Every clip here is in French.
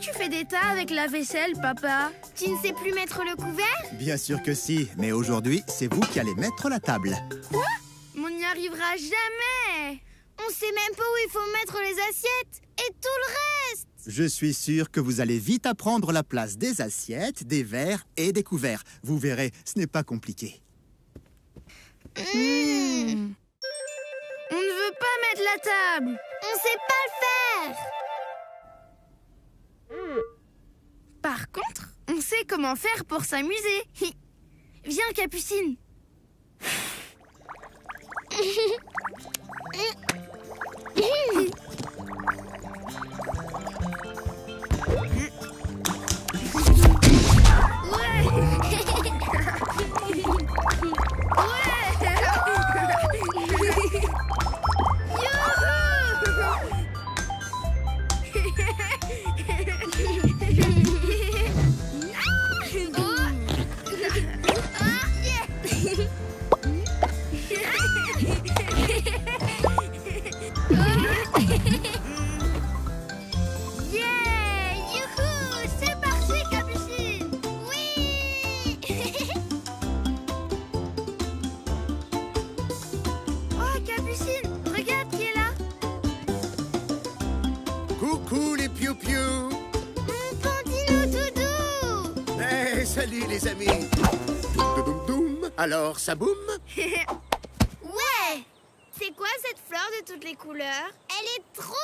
tu fais des tas avec la vaisselle, papa? Tu ne sais plus mettre le couvert? Bien sûr que si, mais aujourd'hui, c'est vous qui allez mettre la table. Quoi? On n'y arrivera jamais! On sait même pas où il faut mettre les assiettes et tout le reste. Je suis sûr que vous allez vite apprendre la place des assiettes, des verres et des couverts. Vous verrez, ce n'est pas compliqué. On ne veut pas mettre la table. On sait pas le faire. Par contre, on sait comment faire pour s'amuser. Viens, Capucine. Coucou les piou-piou. Mon Pandino Doudou. Hey, salut les amis. Doum doum doum. Alors, ça boum? Ouais. C'est quoi cette fleur de toutes les couleurs? Elle est trop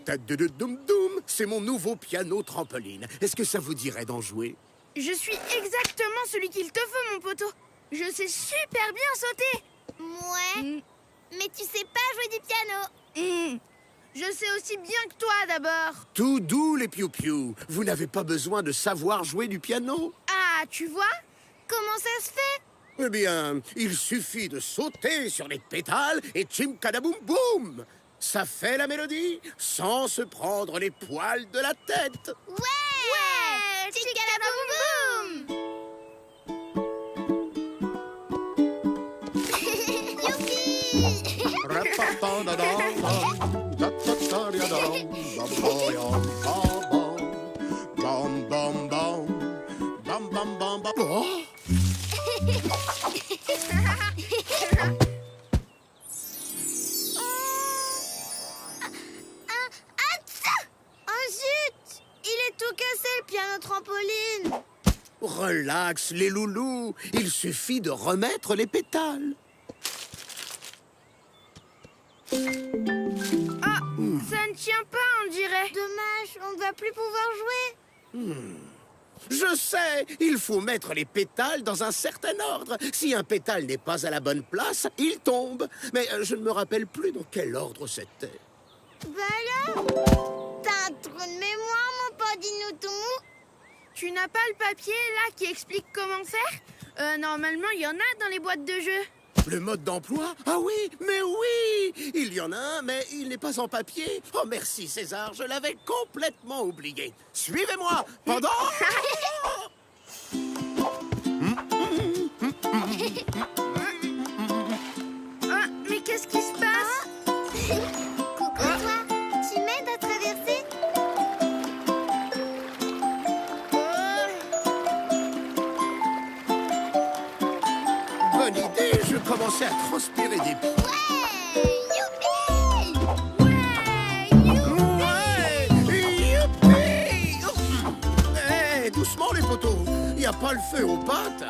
belle. Doum doum. C'est mon nouveau piano trampoline. Est-ce que ça vous dirait d'en jouer? Je suis exactement celui qu'il te faut, mon poteau. Je sais super bien sauter. Ouais. Mais tu sais pas jouer du piano. Je sais aussi bien que toi, d'abord. Tout doux les piou-piou. Vous n'avez pas besoin de savoir jouer du piano? Ah, tu vois? Comment ça se fait? Eh bien, il suffit de sauter sur les pétales et tchim-cadaboum boum. Ça fait la mélodie sans se prendre les poils de la tête. Ouais. Tchicalaboum boum. Youpi. Oh! Zut! Il est tout cassé le piano trampoline. Relax les loulous, il suffit de remettre les pétales. Ah, ça ne tient pas, on dirait. Dommage, on ne va plus pouvoir jouer. Je sais, il faut mettre les pétales dans un certain ordre. Si un pétale n'est pas à la bonne place, il tombe. Mais je ne me rappelle plus dans quel ordre c'était. Bah alors? T'as un trou de mémoire, mon Pandino tout mou? Tu n'as pas le papier, là, qui explique comment faire? Normalement, il y en a dans les boîtes de jeux. Le mode d'emploi? Ah oui, mais oui! Il y en a un, mais il n'est pas en papier. Oh, merci César, je l'avais complètement oublié. Suivez-moi pendant... Ah, mais qu'est-ce qui se passe? Coucou toi, tu m'aides à traverser? Bonne idée, je commençais à transpirer des pieds. Ouais! Youpi! Ouais! Youpi! Hey, doucement les poteaux, il n'y a pas le feu aux pattes.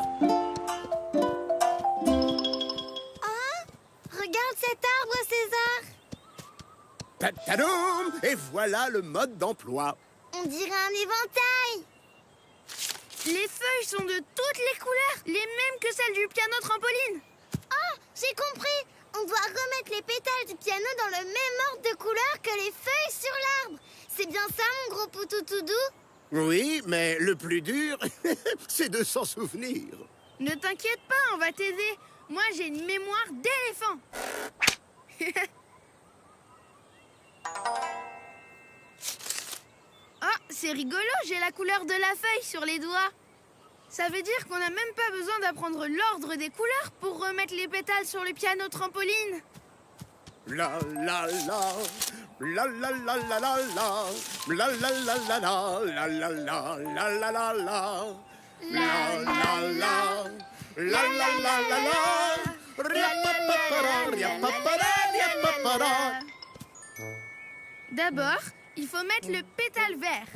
Regarde cet arbre, César. Tatadoum! Et voilà le mode d'emploi. On dirait un éventail. Les feuilles sont de toutes les couleurs, les mêmes que celles du piano trampoline. Ah, j'ai compris. On doit remettre les pétales du piano dans le même ordre de couleur que les feuilles sur l'arbre. C'est bien ça, mon gros poutou tout doux? Oui, mais le plus dur, c'est de s'en souvenir. Ne t'inquiète pas, on va t'aider. Moi, j'ai une mémoire d'éléphant. Ah, c'est rigolo, j'ai la couleur de la feuille sur les doigts. Ça veut dire qu'on n'a même pas besoin d'apprendre l'ordre des couleurs pour remettre les pétales sur le piano trampoline. La la la. La la la la la la. La la la la la. La la la la la la la. La la la. La la la la la. Riapapapara, riapapara, riapapara. D'abord, il faut mettre le pétale vert.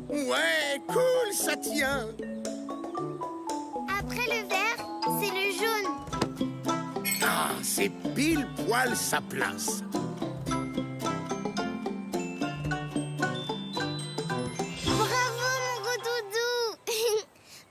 Ouais, cool, ça tient. Après le vert, c'est le jaune. Ah, c'est pile poil sa place. Bravo, mon gros doudou.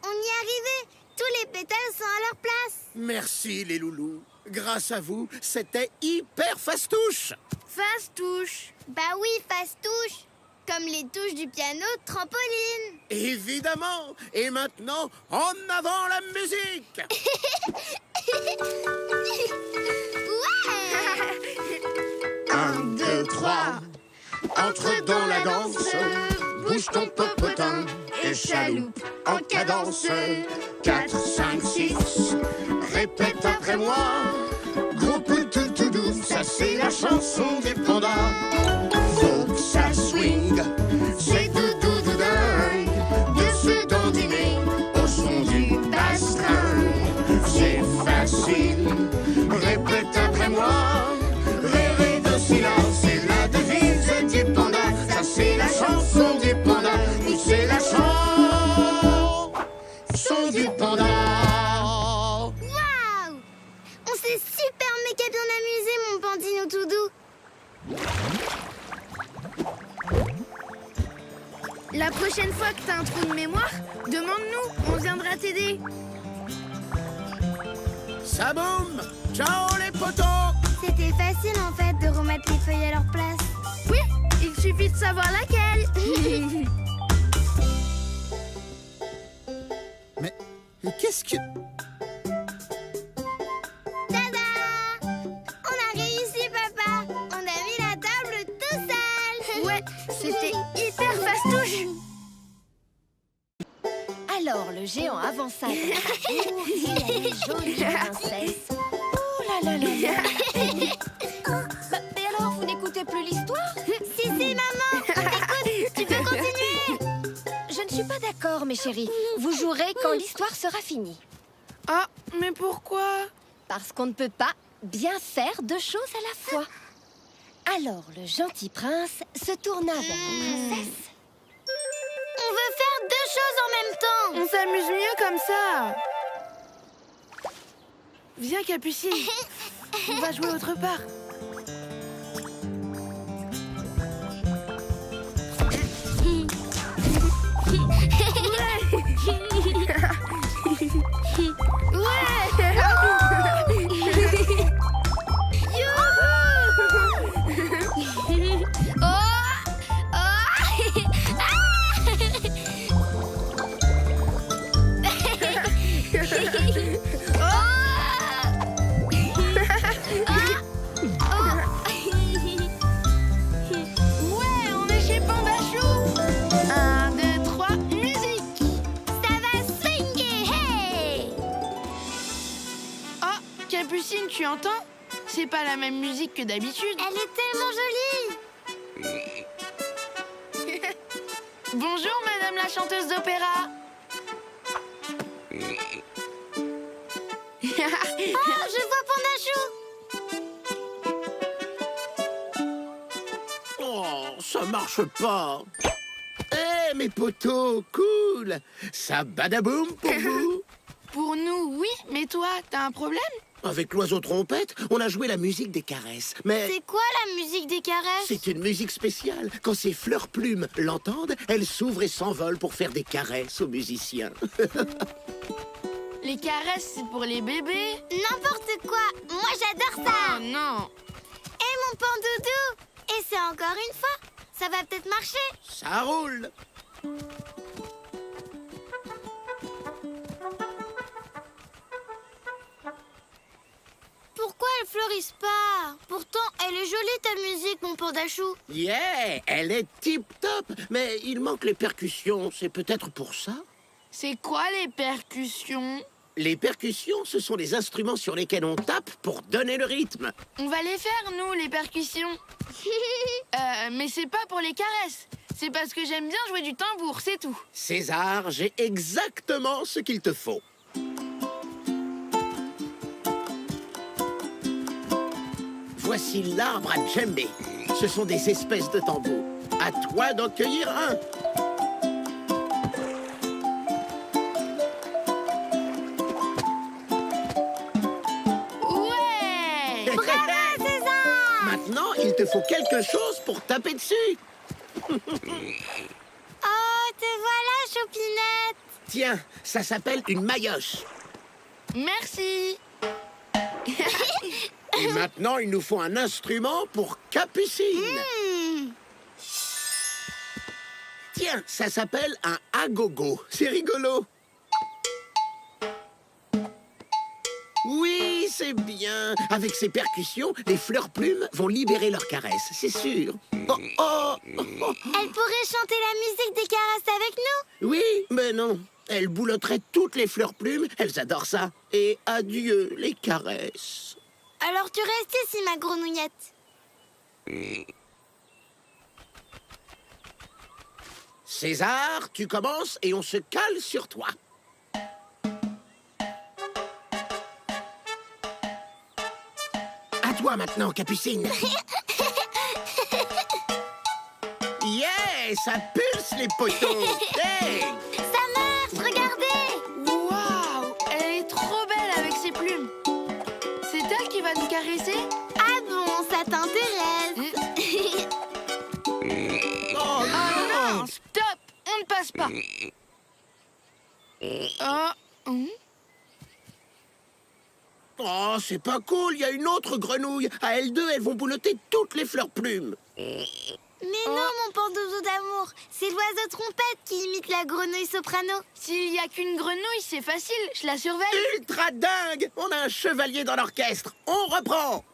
On y est arrivé. Tous les pétales sont à leur place. Merci les loulous. Grâce à vous, c'était hyper fastouche. Fastouche. Bah oui, touche. Comme les touches du piano de trampoline. Évidemment. Et maintenant, en avant la musique. Ouais. 1, 2, 3. Entre dans la danse. Bouge ton popotin et chaloupe en cadence. 4, 5, 6. Répète après moi. Groupe tout doux, ça c'est la chanson des pandas. Faut que ça swing, c'est doudou dingue. De se dandiner au son du bastring. C'est facile, répète après moi. Rêver de silence, c'est la devise du panda. Ça c'est la chanson du panda. Oui, c'est la chanson du panda. Waouh! On s'est super méga bien amusé, mon Pandino tout doux. La prochaine fois que t'as un trou de mémoire, demande-nous, on viendra t'aider. Ça boum! Ciao les potos! C'était facile en fait de remettre les feuilles à leur place. Oui, il suffit de savoir laquelle. Mais qu'est-ce que... Tada! On a réussi, papa. On a mis la table tout seul. Ouais, c'était hyper fastouche. Alors le géant avança dans la cour, il y a une jolie princesse. Oh là là là là. Mais alors, vous n'écoutez plus l'histoire? Si, maman. Écoute, tu peux continuer. Je ne suis pas d'accord, mes chéris. Vous jouerez quand l'histoire sera finie. Ah, mais pourquoi? Parce qu'on ne peut pas bien faire deux choses à la fois. Alors le gentil prince se tourna vers la princesse. On veut faire deux choses en même temps. On s'amuse mieux comme ça. Viens, Capucine. On va jouer autre part. Capucine, tu entends? C'est pas la même musique que d'habitude. Elle est tellement jolie. Bonjour, madame la chanteuse d'opéra. Oh, je vois Pandachou. Oh, ça marche pas. Eh, mes potos, cool. Ça badaboum pour vous. Pour nous, oui, mais toi, t'as un problème? Avec l'oiseau trompette, on a joué la musique des caresses. Mais C'est quoi la musique des caresses? c'est une musique spéciale. Quand ces fleurs plumes l'entendent, elles s'ouvrent et s'envolent pour faire des caresses aux musiciens. Les caresses, c'est pour les bébés. N'importe quoi. Moi, j'adore ça. Oh non. Et mon pandoudou. Et c'est encore une fois. Ça va peut-être marcher. Ça roule. Pourquoi elle fleurissent pas? Pourtant, elle est jolie ta musique, mon Pandachou. Yeah, elle est tip-top. Mais il manque les percussions, c'est peut-être pour ça? C'est quoi les percussions? Les percussions, ce sont des instruments sur lesquels on tape pour donner le rythme. On va les faire, nous, les percussions. Mais c'est pas pour les caresses. C'est parce que j'aime bien jouer du tambour, c'est tout. César, j'ai exactement ce qu'il te faut. Voici l'arbre à djembé. Ce sont des espèces de tambours. À toi d'en cueillir un. Ouais! Bravo, César! Maintenant, il te faut quelque chose pour taper dessus. Oh, te voilà, Choupinette! Tiens, ça s'appelle une maillotche. Merci. Et maintenant, il nous faut un instrument pour Capucine. Tiens, ça s'appelle un agogo. C'est rigolo. Oui, c'est bien. Avec ces percussions, les fleurs plumes vont libérer leurs caresses, c'est sûr. Oh, oh, oh, oh. Elle pourrait chanter la musique des caresses avec nous? Oui, mais non. Elles boulotteraient toutes les fleurs plumes. Elles adorent ça. Et adieu, les caresses. Alors tu restes ici, ma grenouillette. César, tu commences et on se cale sur toi. À toi maintenant, Capucine. Yeah, ça pulse les poteaux. Hey! Ça marche, regardez! Waouh! Elle est trop belle avec ses plumes. C'est elle qui va nous caresser? Ah bon, ça t'intéresse? Oh, Non, stop! On ne passe pas. oh, c'est pas cool, il y a une autre grenouille. À elles deux, elles vont boulotter toutes les fleurs plumes. Mais non, mon pandozo d'amour, c'est l'oiseau trompette qui imite la grenouille soprano. S'il y a qu'une grenouille, c'est facile. Je la surveille. Ultra dingue! On a un chevalier dans l'orchestre. On reprend.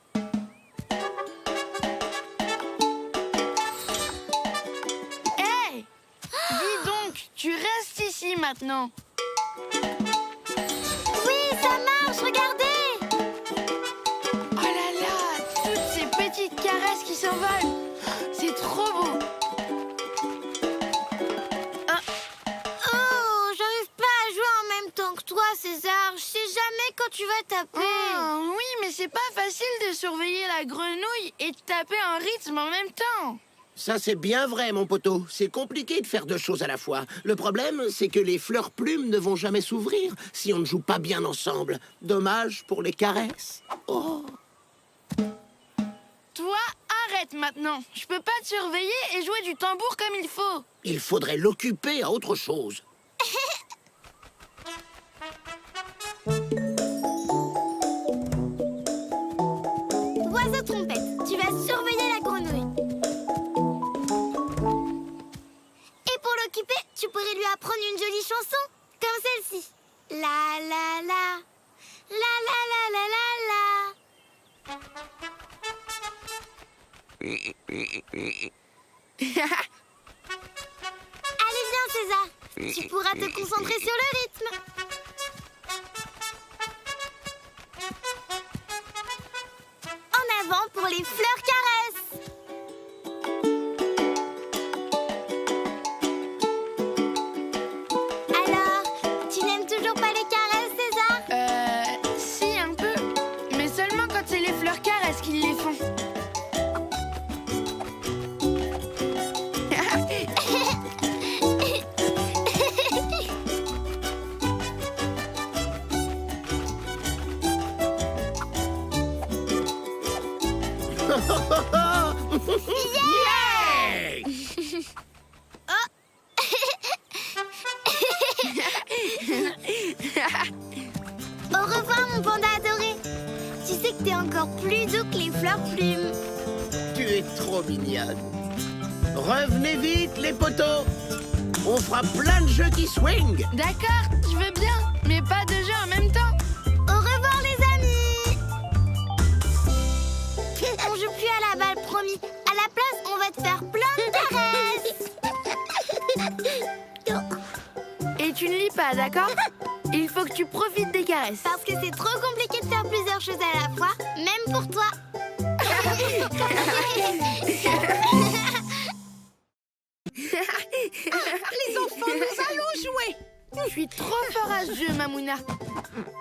Hé! Dis donc, tu restes ici maintenant. Oui, ça marche, regardez! Oh là là, toutes ces petites caresses qui s'envolent. C'est trop beau. Oh, j'arrive pas à jouer en même temps que toi, César. Je sais jamais quand tu vas taper. Oh, oui, mais c'est pas facile de surveiller la grenouille et de taper un rythme en même temps. Ça, c'est bien vrai, mon poteau. C'est compliqué de faire deux choses à la fois. Le problème, c'est que les fleurs plumes ne vont jamais s'ouvrir si on ne joue pas bien ensemble. Dommage pour les caresses. Oh. Toi, arrête maintenant. Je peux pas te surveiller et jouer du tambour comme il faut. Il faudrait l'occuper à autre chose. Oiseau trompette, tu vas surveiller la grenouille. Et pour l'occuper, tu pourrais lui apprendre une jolie chanson, comme celle-ci. La la la, la la la la la la. Allez, viens, César. Tu pourras te concentrer sur le rythme. En avant pour les fleurs caresses. Alors, tu n'aimes toujours pas les caresses, César? Si, un peu. Mais seulement quand c'est les fleurs caresses qui les font. Yeah! Au revoir, mon panda adoré. Tu sais que t'es encore plus doux que les fleurs plumes. Tu es trop mignonne. Revenez vite, les poteaux. On fera plein de jeux qui swing. D'accord, je veux bien, mais pas de jeu en même temps. Au revoir, les amis. On joue plus à la balle, promis. À la place, on va te faire plein de caresses. Et tu ne lis pas, d'accord? Il faut que tu profites des caresses. Parce que c'est trop compliqué de faire plusieurs choses à la fois, même pour toi. Les enfants, nous allons jouer. Je suis trop fort à ce jeu, Mamouna.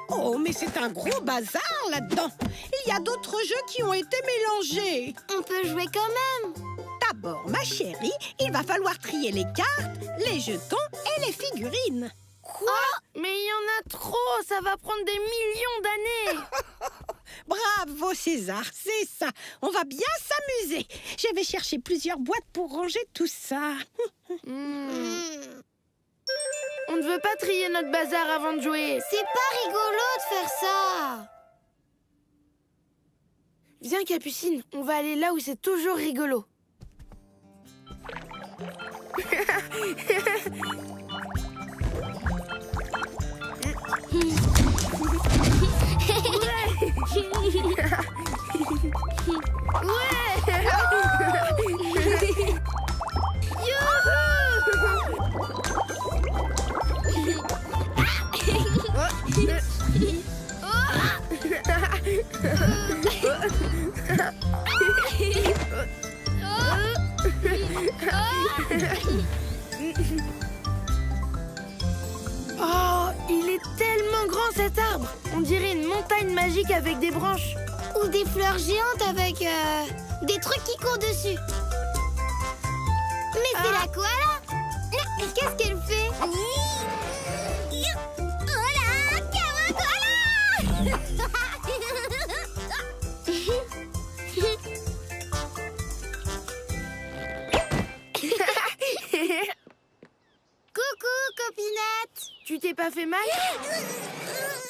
Oh, mais c'est un gros bazar là-dedans. Il y a d'autres jeux qui ont été mélangés. On peut jouer quand même. D'abord, ma chérie, il va falloir trier les cartes, les jetons et les figurines. Quoi? Mais il y en a trop, ça va prendre des millions d'années. Bravo César, c'est ça. On va bien s'amuser. Je vais chercher plusieurs boîtes pour ranger tout ça. On ne veut pas trier notre bazar avant de jouer. C'est pas rigolo de faire ça. Viens, Capucine, on va aller là où c'est toujours rigolo. Oh, il est tellement grand cet arbre. On dirait une montagne magique avec des branches. Ou des fleurs géantes avec des trucs qui courent dessus. Mais c'est la koala. Qu'est-ce qu'elle fait? Hola, kawa koala. Coucou, copinette. Tu t'es pas fait mal?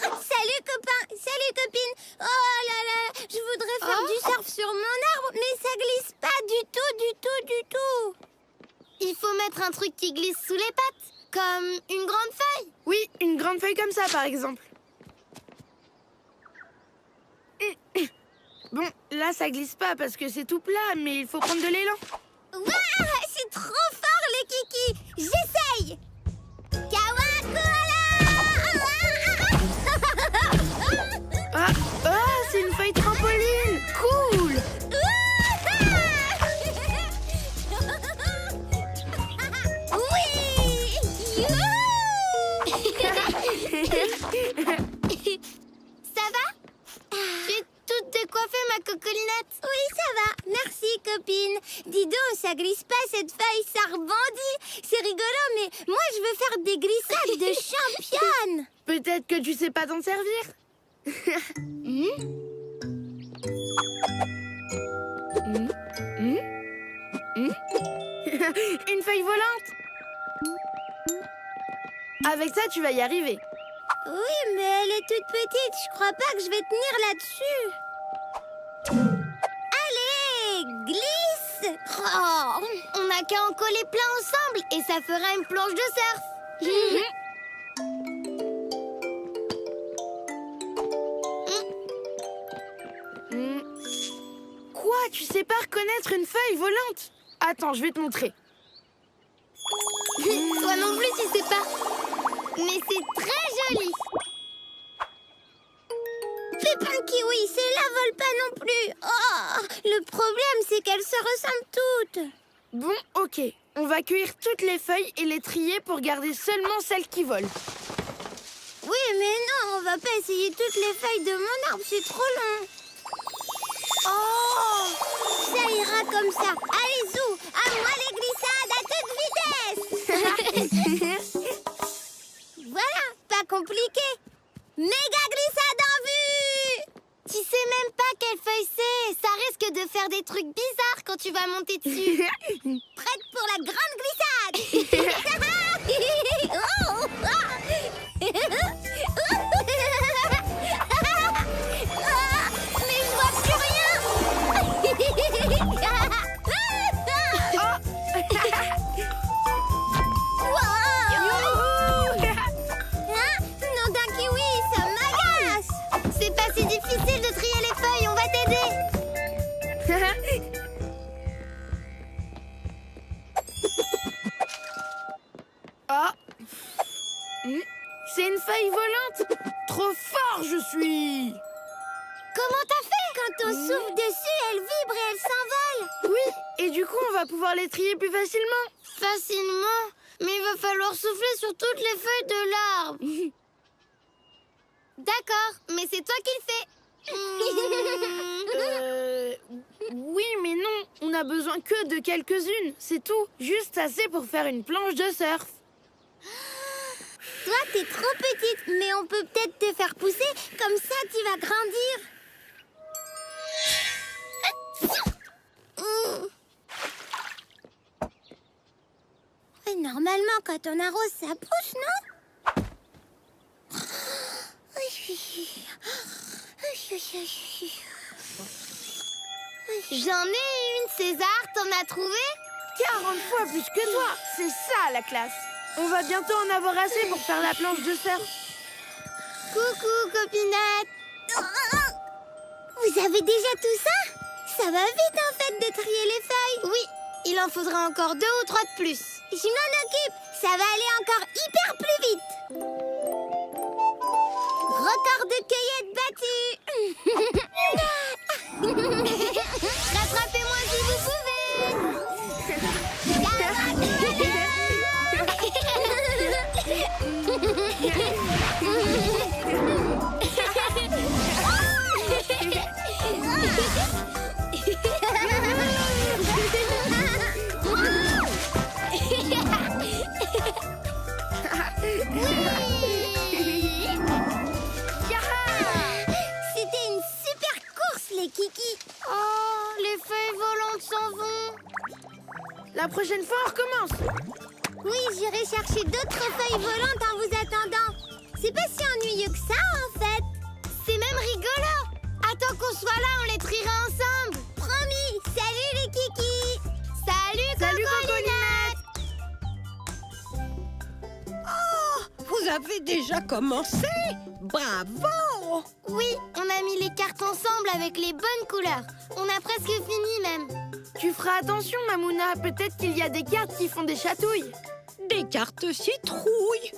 Salut copain, salut copine. Oh là là, je voudrais faire du surf sur mon arbre, mais ça glisse pas du tout. Il faut mettre un truc qui glisse sous les pattes, comme une grande feuille. Oui, une grande feuille comme ça, par exemple. Bon, là, ça glisse pas parce que c'est tout plat, mais il faut prendre de l'élan. Waouh, c'est trop fort les kikis. J'essaye. Kawa koala. Ah, c'est une feuille trampoline. Cool. Ça va? Tu es toute décoiffée, ma cocolinette. Oui, ça va. Merci, copine. Dis donc, ça glisse pas cette feuille, ça rebondit. C'est rigolo, mais moi, je veux faire des glissades de championne. Peut-être que tu sais pas t'en servir. Une feuille volante. Avec ça, tu vas y arriver. Oui, mais elle est toute petite. Je crois pas que je vais tenir là-dessus. Allez, glisse. Oh, on n'a qu'à en coller plein ensemble et ça fera une planche de surf. Quoi? Tu sais pas reconnaître une feuille volante? Attends, je vais te montrer. Toi non plus, tu sais pas. Mais c'est très joli. Pépin Kiwi, celles-là volent pas non plus. Oh, le problème, c'est qu'elles se ressemblent toutes. Bon, ok. On va cueillir toutes les feuilles et les trier pour garder seulement celles qui volent. Oui, mais non, on va pas essayer toutes les feuilles de mon arbre, c'est trop long. Oh, ça ira comme ça. Allez, Zou, à moi les glissades à toute vitesse. Voilà, pas compliqué. Méga glissade en vue. Tu sais même pas quelle feuille c'est. Ça risque de faire des trucs bizarres quand tu vas monter dessus. Prête pour la grande glissade. Mais je vois plus rien. Non d'un kiwi, ça m'agace. C'est pas si difficile de trier les feuilles, on va t'aider. Ah. C'est une feuille volante. Quand on souffle dessus, elles vibrent et elles s'envolent. Oui, et du coup, on va pouvoir les trier plus facilement. Facilement. Mais il va falloir souffler sur toutes les feuilles de l'arbre. D'accord, mais c'est toi qui le fais. Oui, mais non. On a besoin que de quelques-unes, c'est tout. Juste assez pour faire une planche de surf. Toi, t'es trop petite, mais on peut peut-être te faire pousser. Comme ça, tu vas grandir. Et normalement, quand on arrose, ça pousse, non? J'en ai une, César. T'en as trouvé? 40 fois plus que toi. C'est ça, la classe. On va bientôt en avoir assez pour faire la planche de surf. Coucou, copinette. Vous avez déjà tout ça? Ça va vite, en fait, de trier les feuilles. Oui, il en faudra encore 2 ou 3 de plus. Je m'en occupe. Ça va aller encore hyper plus vite. Record de cueillette battu. Rattrapez-moi si vous pouvez. C'était une super course, les kikis. Oh, les feuilles volantes s'en vont. La prochaine fois, on recommence. Oui, j'irai chercher d'autres feuilles volantes en vous attendant. C'est pas si ennuyeux que ça, en fait. C'est même rigolo. Attends qu'on soit là, on les triera ensemble. Promis. Salut, les kikis. Salut, Cocolinette. Oh, vous avez déjà commencé? Bravo! Oui, on a mis les cartes ensemble avec les bonnes couleurs. On a presque fini, même. Tu feras attention, Mamouna. Peut-être qu'il y a des cartes qui font des chatouilles. Des cartes citrouilles.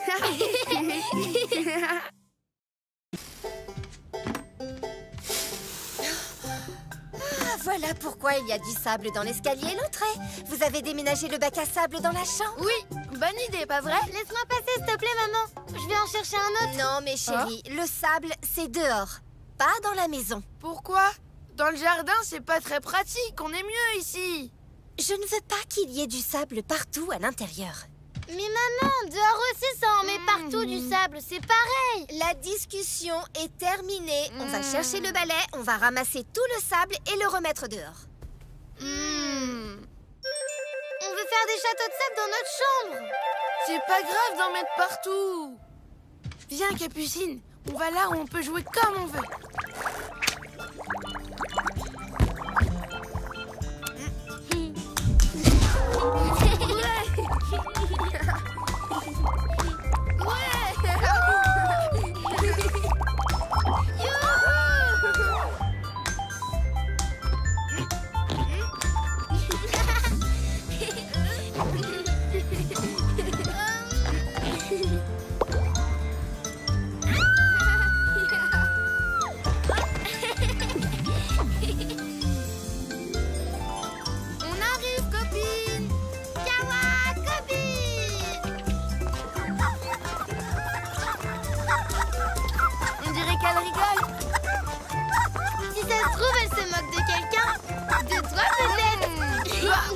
Voilà pourquoi il y a du sable dans l'escalier et l'entrée. Vous avez déménagé le bac à sable dans la chambre? Oui, bonne idée, pas vrai? Laisse-moi passer, s'il te plaît, maman. Je vais en chercher un autre. Non, mes chéris, le sable, c'est dehors, pas dans la maison. Pourquoi? Dans le jardin, c'est pas très pratique. On est mieux ici. Je ne veux pas qu'il y ait du sable partout à l'intérieur. Mais maman, dehors aussi, ça en met partout du sable. C'est pareil. La discussion est terminée. On va chercher le balai, on va ramasser tout le sable et le remettre dehors. On veut faire des châteaux de sable dans notre chambre. C'est pas grave d'en mettre partout. Viens, Capucine. On va là où on peut jouer comme on veut.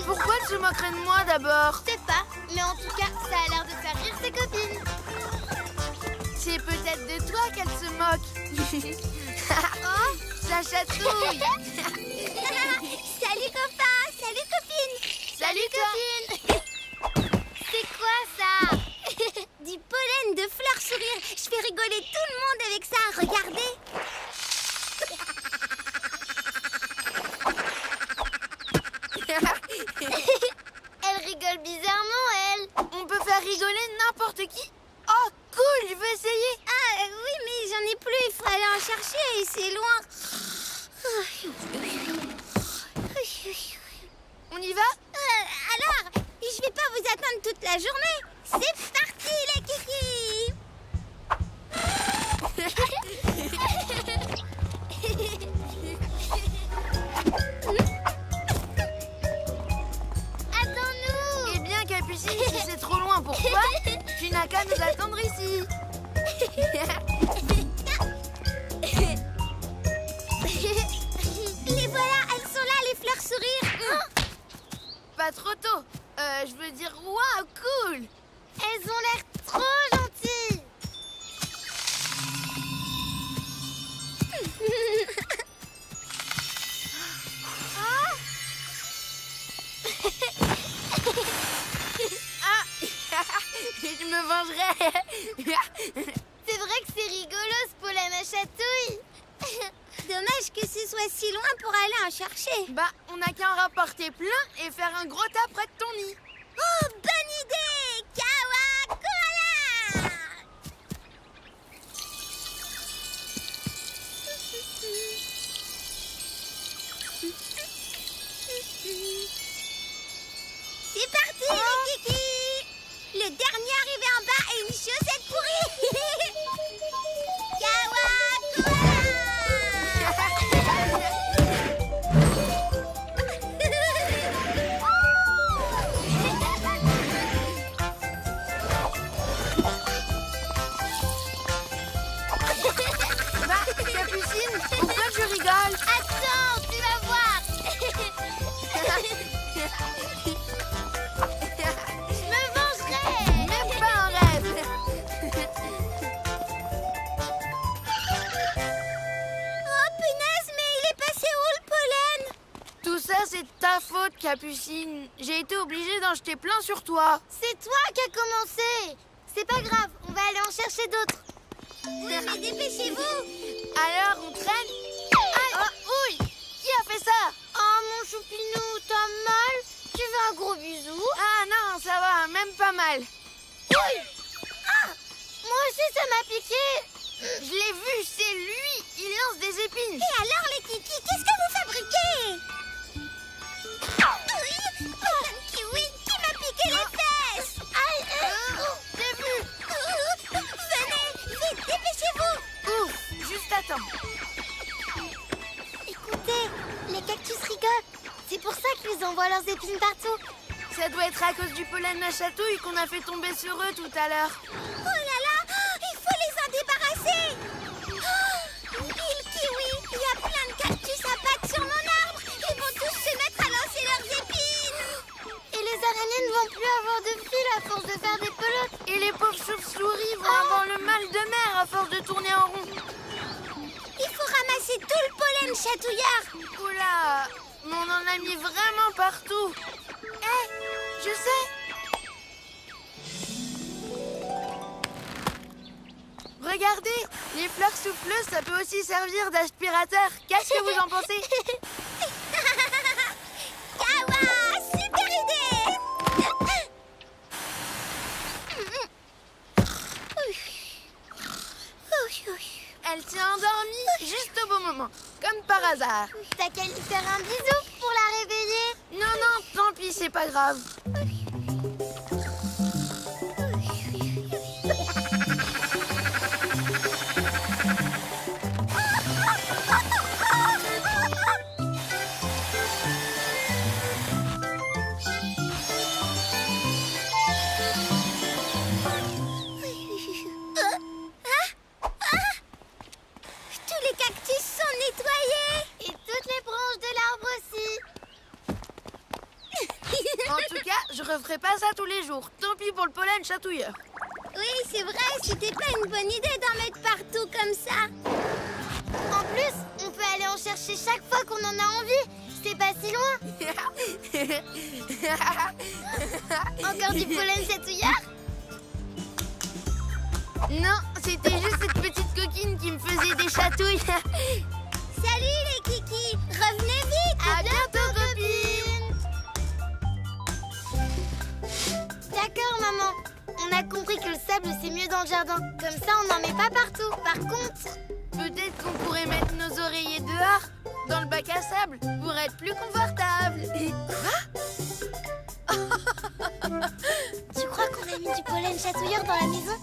Pourquoi elle se moquerait de moi d'abord? Je sais pas, mais en tout cas, ça a l'air de faire rire ses copines. C'est peut-être de toi qu'elle se moque. Oh, ça chatouille. Salut copains, salut copines. Salut copine. C'est quoi ça? Du pollen de fleurs sourires. Je fais rigoler tout le monde avec ça, regardez. Elle rigole bizarrement, elle. On peut faire rigoler n'importe qui. Oh, cool, je veux essayer. Ah, oui, mais j'en ai plus. Il faut aller en chercher et c'est loin. On y va? Alors, je vais pas vous attendre toute la journée. C'est parti, les kikis. Les voilà, elles sont là, les fleurs sourires. Pas trop tôt. Je veux dire, waouh, cool. Elles ont l'air trop gentilles. Ah, je me vengerai. C'est vrai que c'est rigolo ce pollen à chatouille. Dommage que ce soit si loin pour aller en chercher. Bah, on n'a qu'à en rapporter plein et faire un gros tas près de ton nid. Oh, bonne idée! Kawa koala! C'est parti, les kikis! Le dernier arrivé en bas est une chaussette pourrie! Kawa Bah, Capucine, pourquoi je rigole? Attends, tu vas voir! Je me vengerai! Même pas un rêve. Oh punaise, mais il est passé où le pollen? Tout ça, c'est de ta faute, Capucine. J'ai été obligée d'en jeter plein sur toi. C'est toi qui as commencé! C'est pas grave, on va aller en chercher d'autres. Oui, mais dépêchez-vous! Alors, on traîne. Aïe, oh, ouille. Qui a fait ça? Oh mon choupinou, t'as mal? Tu veux un gros bisou? Ah non, ça va, même pas mal. Oui! Ah! Moi aussi ça m'a piqué! Je l'ai vu, c'est lui. Il lance des épines. Et alors les kikis, qu'est-ce que vous fabriquez? Oui! Pollen kiwi qui m'a piqué les fesses! Aïe! J'ai vu. Venez, vite, dépêchez-vous! Ouf, juste à temps. Écoutez, les cactus rigolent. C'est pour ça qu'ils envoient leurs épines partout. Ça doit être à cause du pollen à chatouille qu'on a fait tomber sur eux tout à l'heure. Oh là là, il faut les en débarrasser. Mille kiwis, il y a plein de cactus à pattes sur mon arbre. Ils vont tous se mettre à lancer leurs épines. Et les araignées ne vont plus avoir de fil à force de faire des pelotes. Et les pauvres chauves-souris vont avoir le mal de mer à force de tourner en rond. Il faut ramasser tout le pollen chatouillard. Oula, mais on en a mis vraiment partout. Hé, je sais. Regardez, les fleurs souffleuses, ça peut aussi servir d'aspirateur. Qu'est-ce que vous en pensez? Kawa, super idée. Elle s'est endormie juste au bon moment, comme par hasard. T'as qu'à lui faire un bisou pour la réveiller. Non, non, tant pis, c'est pas grave. Tous les cactus sont nettoyés. Et toutes les branches de l'arbre aussi. En tout cas, je referai pas ça tous les jours. Tant pis pour le pollen chatouilleur. Oui, c'est vrai, c'était pas une bonne idée d'en mettre partout comme ça. En plus, on peut aller en chercher chaque fois qu'on en a envie. C'est pas si loin. Encore du pollen chatouilleur? Non, c'était juste cette petite coquine qui me faisait des chatouilles. Salut les kikis, revenez vite. À bientôt, copine. D'accord, maman. On a compris que le sable, c'est mieux dans le jardin. Comme ça, on n'en met pas partout. Par contre... Peut-être qu'on pourrait mettre nos oreillers dehors, dans le bac à sable, pour être plus confortable. Tu crois qu'on a mis du pollen chatouilleur dans la maison?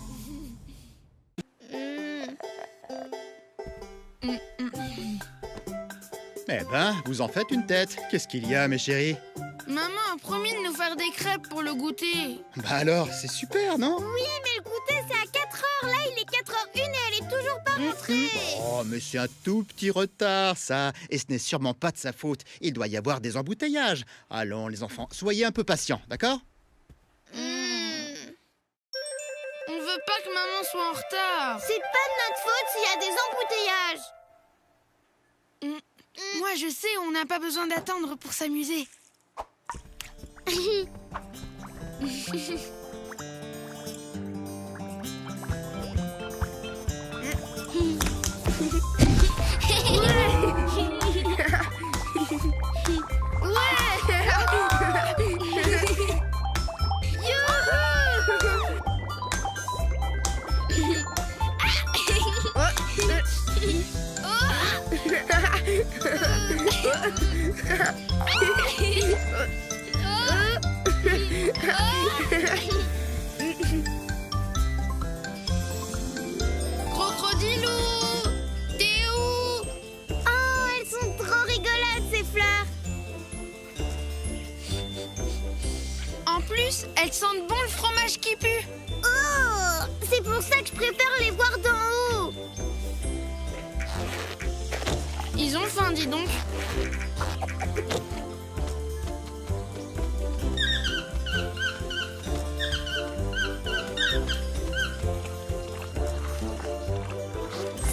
Eh ben, vous en faites une tête. Qu'est-ce qu'il y a, mes chéris? Maman a promis de nous faire des crêpes pour le goûter. Bah alors, c'est super, non? Oui, mais le goûter, c'est à 4 heures. Là, il est 4h01 rentrer. Oh, mais c'est un tout petit retard, ça. Et ce n'est sûrement pas de sa faute. Il doit y avoir des embouteillages. Allons, les enfants, soyez un peu patients, d'accord? On veut pas que maman soit en retard. C'est pas de notre faute s'il y a des embouteillages. Moi, je sais, on n'a pas besoin d'attendre pour s'amuser. Crocodilou, t'es où? Oh, elles sont trop rigolotes, ces fleurs. En plus, elles sentent bon le fromage qui pue. Oh, c'est pour ça que je préfère les voir d'en haut. Ils ont faim, dis donc.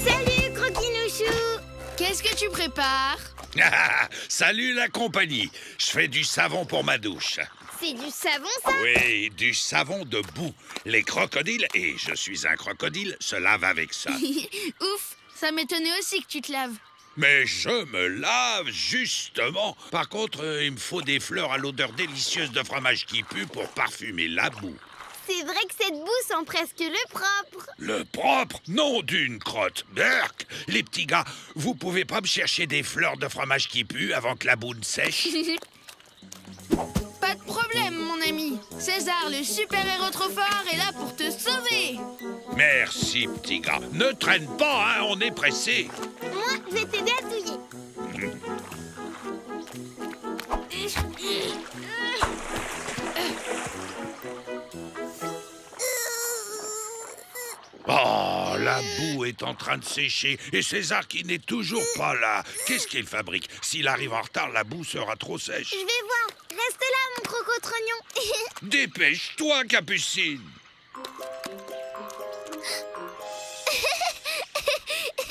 Salut, Croquinouchou. Qu'est-ce que tu prépares? Ah, salut la compagnie. Je fais du savon pour ma douche. C'est du savon, ça? Oui, du savon de boue. Les crocodiles, et je suis un crocodile, se lavent avec ça. Ouf, ça m'étonnait aussi que tu te laves. Mais je me lave, justement. Par contre, il me faut des fleurs à l'odeur délicieuse de fromage qui pue pour parfumer la boue. C'est vrai que cette boue sent presque le propre. Le propre? Non, d'une crotte. Berk! Les petits gars, vous pouvez pas me chercher des fleurs de fromage qui pue avant que la boue ne sèche? Pas de problème, mon ami. César, le super-héros trop fort, est là pour te sauver. Merci, petit gars. Ne traîne pas, hein, on est pressé. Moi, je vais t'aider à touiller. Oh, la boue est en train de sécher et César qui n'est toujours pas là. Qu'est-ce qu'il fabrique? S'il arrive en retard, la boue sera trop sèche. Je vais voir. Reste là, mon crocotrognon. Dépêche-toi, Capucine.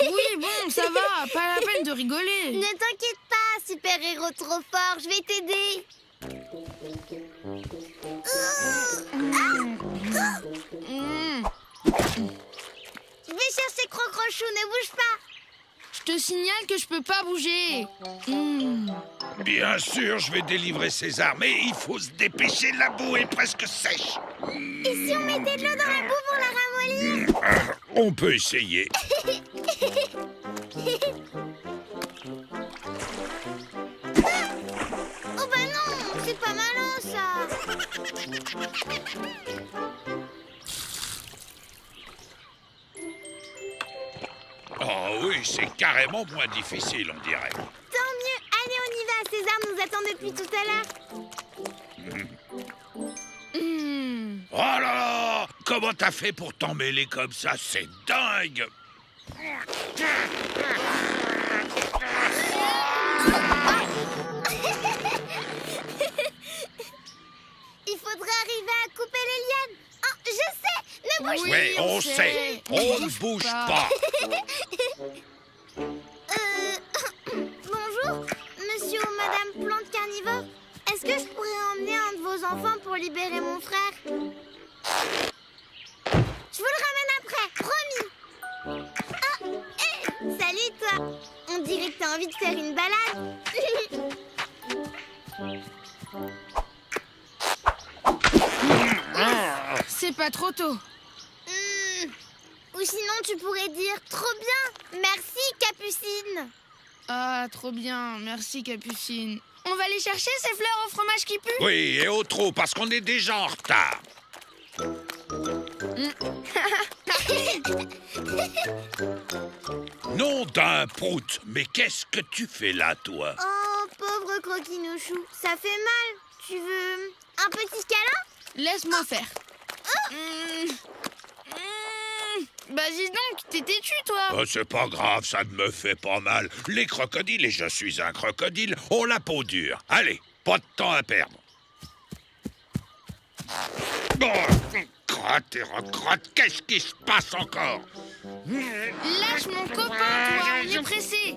Oui, bon, ça va, pas la peine de rigoler. Ne t'inquiète pas, super-héros trop fort, je vais t'aider. Je vais chercher Crocrochou, ne bouge pas. Je te signale que je peux pas bouger. Bien sûr, je vais délivrer César, mais il faut se dépêcher, la boue est presque sèche. Et si on mettait de l'eau dans la boue pour la ramollir? On peut essayer. Oh bah non, c'est pas malin ça. Oh oui, c'est carrément moins difficile, on dirait. Tant mieux, allez on y va, César nous attend depuis tout à l'heure. Oh là là! Comment t'as fait pour t'en mêler comme ça? C'est dingue! Il faudrait arriver à couper les lianes. Oh, je sais, ne bouge Oui, Ouais, on sait. sait. On ne bouge pas. Bonjour, monsieur ou madame plante carnivore. Est-ce que je pourrais emmener un de vos enfants pour libérer mon frère? Je vous le ramène après, promis. Ah, hé, salut toi. On dirait que t'as envie de faire une balade. C'est pas trop tôt. Ou sinon tu pourrais dire trop bien. Merci Capucine. Ah, trop bien, merci Capucine. On va aller chercher ces fleurs au fromage qui pue? Oui, et au trop, parce qu'on est déjà en retard. Nom d'un prout, mais qu'est-ce que tu fais là, toi? Oh, pauvre Croquinouchou, ça fait mal. Tu veux un petit câlin? Laisse-moi faire. Bah dis donc, t'es têtu, toi. Oh, c'est pas grave, ça ne me fait pas mal. Les crocodiles, et je suis un crocodile, ont la peau dure. Allez, pas de temps à perdre. Crotte et recrotte, qu'est-ce qui se passe encore? Lâche mon copain, toi, on est pressé.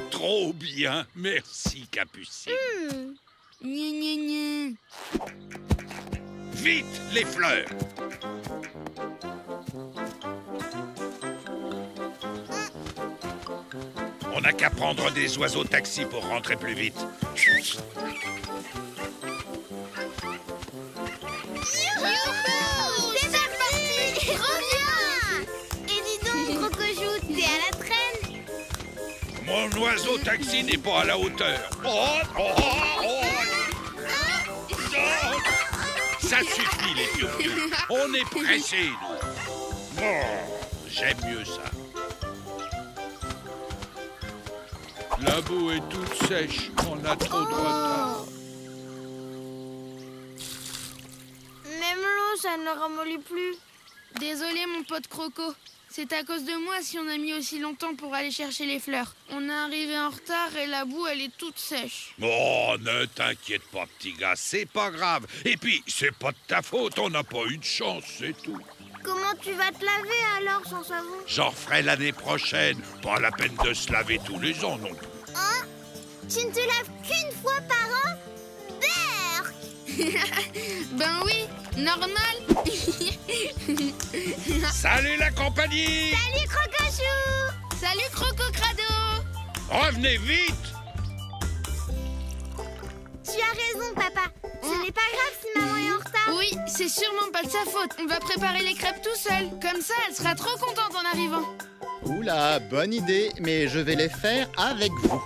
Trop bien, merci Capucine. Gna gna gna. Vite, les fleurs. On n'a qu'à prendre des oiseaux taxis pour rentrer plus vite. Youhou! C'est parti! Trop bien! Et dis donc, Crocochou, t'es à la traîne? Mon oiseau taxi n'est pas à la hauteur. Non. Ça suffit, les piou-piou. On est pressés, nous. J'aime mieux ça. La boue est toute sèche. On a trop de retard. Même l'eau, ça ne ramollit plus. Désolé, mon pote Croco. C'est à cause de moi si on a mis aussi longtemps pour aller chercher les fleurs. On est arrivé en retard et la boue, elle est toute sèche. Oh, ne t'inquiète pas, petit gars, c'est pas grave. Et puis, c'est pas de ta faute, on n'a pas eu de chance, c'est tout. Comment tu vas te laver alors sans savon? J'en ferai l'année prochaine. Pas la peine de se laver tous les ans non plus. Hein? Tu ne te laves qu'une fois par an? Berk! Ben oui, normal. Salut la compagnie! Salut Crocochou! Salut Croco Crado. Revenez vite! Tu as raison, papa. Ce n'est pas grave si maman est en retard. Oui, c'est sûrement pas de sa faute. On va préparer les crêpes tout seul. Comme ça, elle sera trop contente en arrivant. Oula, bonne idée, mais je vais les faire avec vous.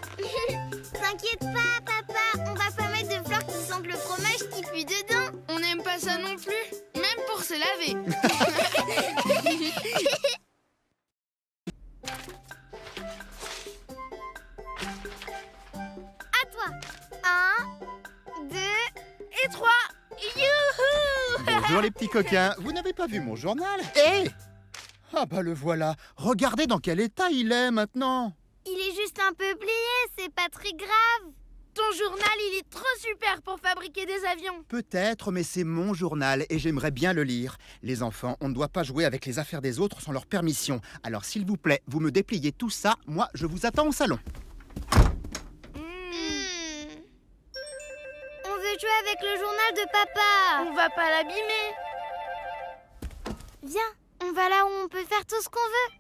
T'inquiète pas, papa. On va pas mettre de fleurs qui sentent le fromage qui pue dedans. On n'aime pas ça non plus, même pour se laver. À toi. 1, 2 et 3. Youhou! Bonjour les petits coquins, vous n'avez pas vu mon journal? Hé! Ah bah le voilà, regardez dans quel état il est maintenant. Il est juste un peu plié, c'est pas très grave. Ton journal, il est trop super pour fabriquer des avions. Peut-être, mais c'est mon journal et j'aimerais bien le lire. Les enfants, on ne doit pas jouer avec les affaires des autres sans leur permission. Alors s'il vous plaît, vous me dépliez tout ça, moi je vous attends au salon. On veut jouer avec le journal de papa. On va pas l'abîmer. Viens, on va là où on peut faire tout ce qu'on veut.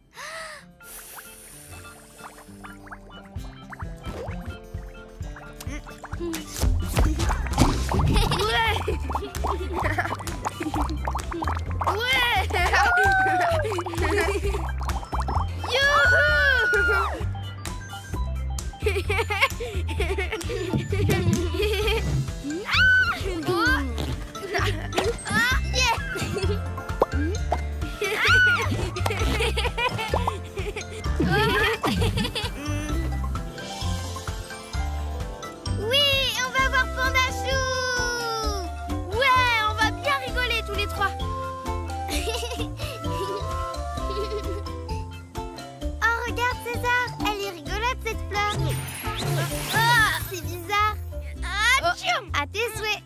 Oui, on va voir Panda Chou. Ouais, on va bien rigoler tous les trois. Oh, regarde César, elle est rigolote cette fleur. Oh, c'est bizarre. À tes souhaits.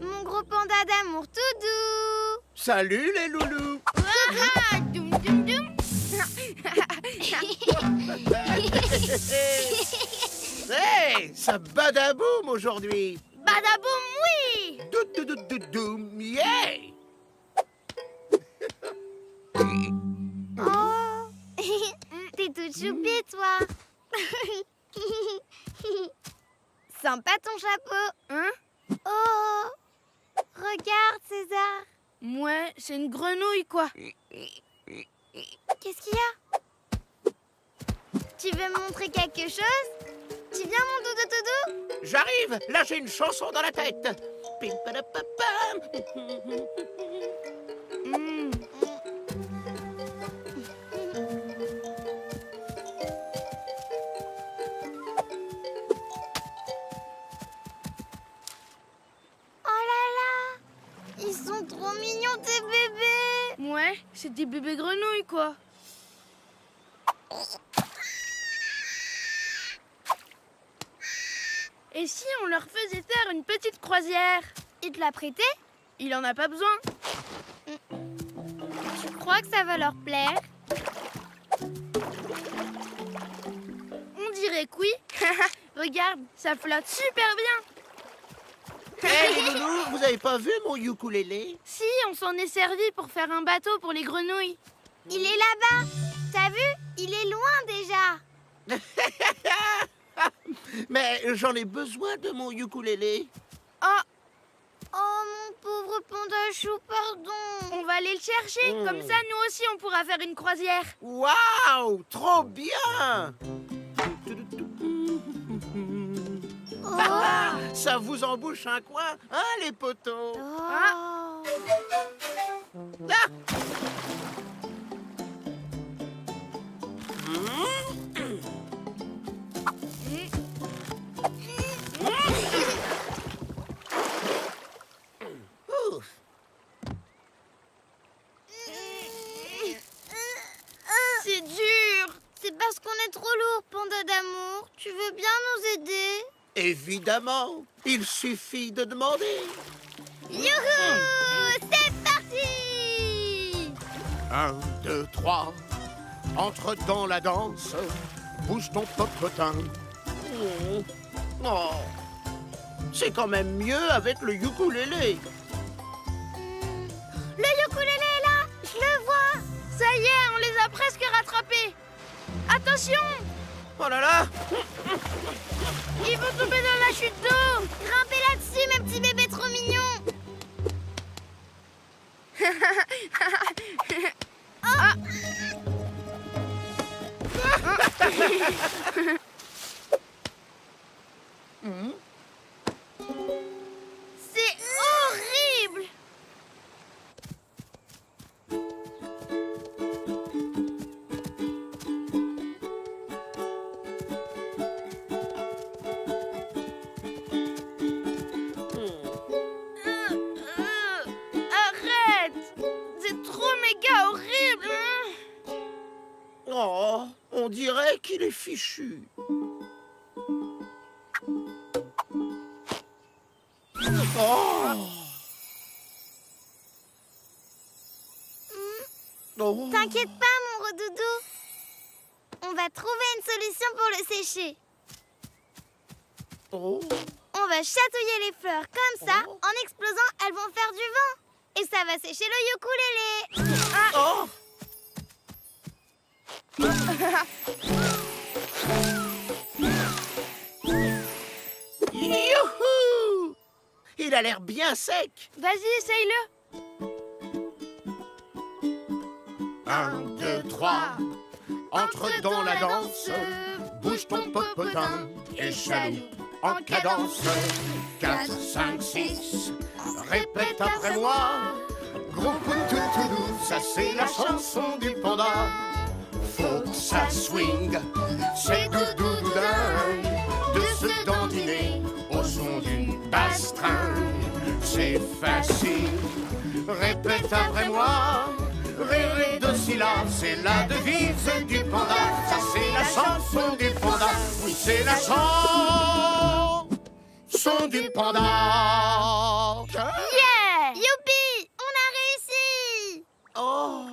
Mon gros panda d'amour tout doux. Salut les loulous. Ah, doum, doum, doum. Hey, ça badaboum aujourd'hui. Badaboum, oui. Doum, yeah. Oh, t'es toute choupie, toi. Sympa ton chapeau. Hein? Oh, regarde, César. Ouais, c'est une grenouille, quoi. Qu'est-ce qu'il y a? Tu veux me montrer quelque chose? Tu viens, mon doudou? J'arrive. Là, j'ai une chanson dans la tête. Pim, padapapam. Ils sont trop mignons, tes bébés. Ouais, c'est des bébés grenouilles, quoi. Et si on leur faisait faire une petite croisière? Il te l'a prêté? Il en a pas besoin. Tu crois que ça va leur plaire? On dirait que oui. Regarde, ça flotte super bien. Hé, les nounous, vous avez pas vu mon ukulélé? Si, on s'en est servi pour faire un bateau pour les grenouilles. Il est là-bas. T'as vu? Il est loin déjà. Mais j'en ai besoin de mon ukulélé. Oh, Oh, mon pauvre panda chou, pardon. on va aller le chercher. Comme ça, nous aussi, on pourra faire une croisière. Waouh, trop bien! Ah, ça vous embouche un coin, hein, les potos? Oh. Ah. Ouf. C'est dur. C'est parce qu'on est trop lourd, panda d'amour. Tu veux bien nous aider? Évidemment, il suffit de demander. Youhou! C'est parti! 1, 2, 3, entre dans la danse, bouge ton popotin. Oh, c'est quand même mieux avec le ukulélé. Le ukulélé est là! Je le vois! Ça y est, on les a presque rattrapés. Attention, Oh là là! ils vont tomber dans la chute d'eau. Grimpez là-dessus, mes petits bébés trop mignons! C'est horrible. Arrête. C'est trop méga horrible. Oh, on dirait qu'il est fichu. Oh. Oh. T'inquiète pas, mon redoudou. On va trouver une solution pour le sécher. Oh. On va chatouiller les fleurs comme ça. En explosant, elles vont faire du vent. Et ça va sécher le ukulélé. Oh. Youhou! Il a l'air bien sec. Vas-y, essaye-le. 1, 2, 3, entre dans la danse, bouge ton popotin et chaloupe en cadence. 4, 5, 6, répète après moi. Gros poutoutoudou, ça c'est la chanson du panda. Faut que ça swing, c'est doudoudoudin, de se dandiner au son d'une bastringue. C'est facile, répète après moi. Réré de Scylla, c'est la devise du panda. Ça c'est la chanson du panda. Oui, c'est la chanson du panda. Yeah! Youpi! On a réussi! Oh.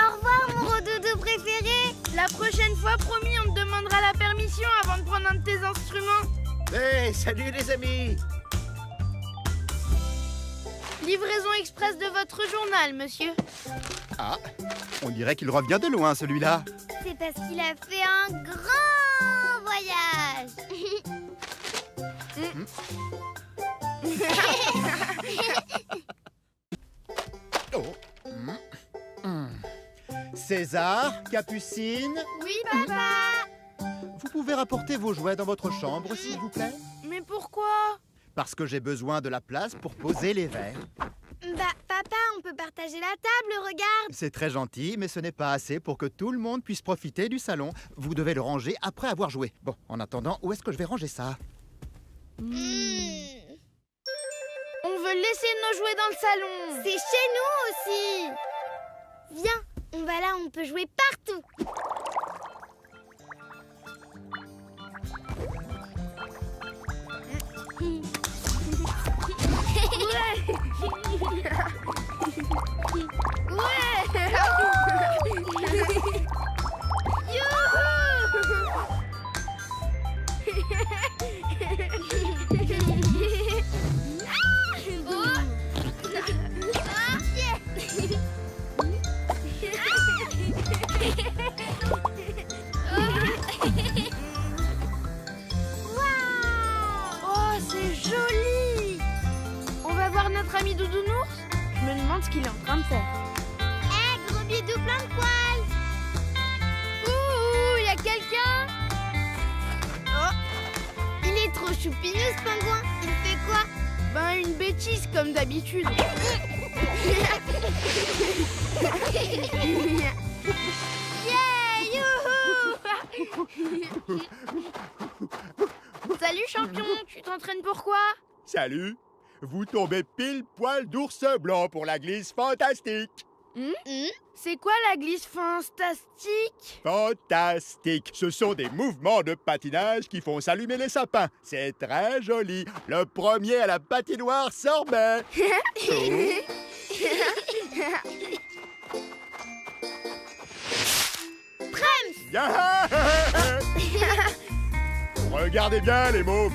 Au revoir, mon redoudou préféré. La prochaine fois, promis, on te demandera la permission avant de prendre un de tes instruments. Hey, salut les amis. Livraison express de votre journal, monsieur. Ah, on dirait qu'il revient de loin, celui-là. C'est parce qu'il a fait un grand voyage. Oh. César, Capucine, Oui, papa. vous pouvez rapporter vos jouets dans votre chambre, s'il vous plaît? Mais pourquoi? Parce que j'ai besoin de la place pour poser les verres. Bah, papa, papa, on peut partager la table, regarde. C'est très gentil, mais ce n'est pas assez pour que tout le monde puisse profiter du salon. Vous devez le ranger après avoir joué. Bon, en attendant, où est-ce que je vais ranger ça? On veut laisser nos jouets dans le salon. C'est chez nous aussi. Viens, on va là où on peut jouer partout. Oh, c'est joli. On va voir notre ami Doudounours. Je me demande ce qu'il est en train de faire. Hé, gros bidou plein de poils. Ouh, il y a quelqu'un. Oh, il est trop choupineux ce pingouin. Il fait quoi? Ben, une bêtise comme d'habitude. Yeah, youhou. Salut champion, tu t'entraînes pour quoi? Salut! Vous tombez pile poil d'ours blanc pour la glisse fantastique! C'est quoi la glisse fantastique? Fantastique! Ce sont des mouvements de patinage qui font s'allumer les sapins. C'est très joli. Le premier à la patinoire sorbet. Regardez bien les mômes.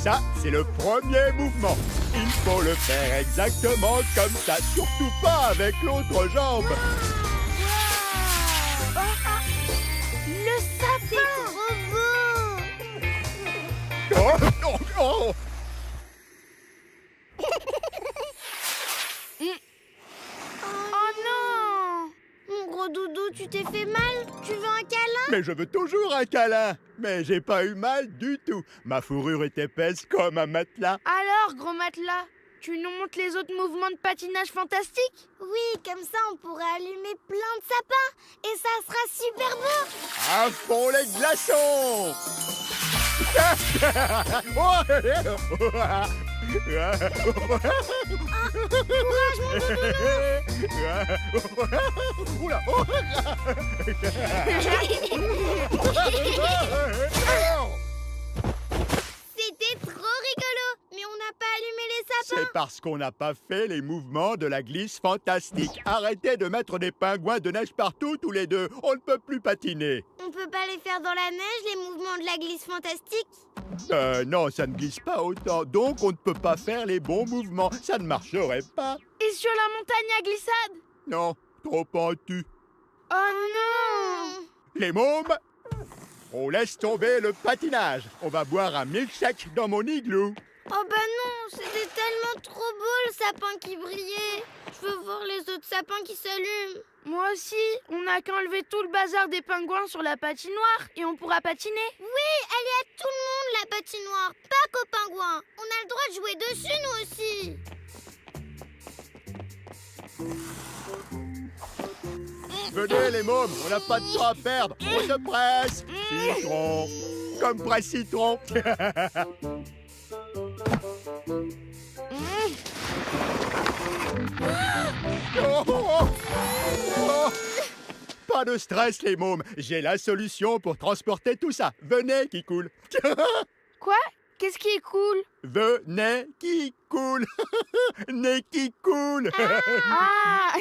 Ça, c'est le premier mouvement. Il faut le faire exactement comme ça. Surtout pas avec l'autre jambe. Le sapin! Trop beau. Oh, oh, oh. Oh non! Mon gros doudou, tu t'es fait mal? Tu veux un câlin? Mais je veux toujours un câlin. Mais j'ai pas eu mal du tout. Ma fourrure est épaisse comme un matelas. Alors, gros matelas, tu nous montres les autres mouvements de patinage fantastiques? Oui, comme ça on pourra allumer plein de sapins et ça sera super beau. À fond les glaçons. Oula. C'était trop rigolo, mais on n'a pas allumé les sapins. C'est parce qu'on n'a pas fait les mouvements de la glisse fantastique. Arrêtez de mettre des pingouins de neige partout tous les deux. On ne peut plus patiner. On peut pas les faire dans la neige, les mouvements de la glisse fantastique? Non, ça ne glisse pas autant. Donc on ne peut pas faire les bons mouvements. Ça ne marcherait pas. Et sur la montagne à glissade? Non, trop pentu. Oh non! Les mômes, on laisse tomber le patinage. On va boire un milkshake dans mon igloo. Oh bah non, c'était tellement trop beau le sapin qui brillait. Je veux voir les autres sapins qui s'allument. Moi aussi, on n'a qu'à enlever tout le bazar des pingouins sur la patinoire et on pourra patiner. Oui, elle est à tout le monde la patinoire, pas qu'aux pingouins. On a le droit de jouer dessus nous aussi. Venez les mômes, on n'a pas de temps à perdre. On se presse. Citron. Comme presse citron. Oh. Pas de stress les mômes, j'ai la solution pour transporter tout ça. Venez qui coule. Quoi? Qu'est-ce qui est cool? Venez qui coule. Nez qui coule. Ah!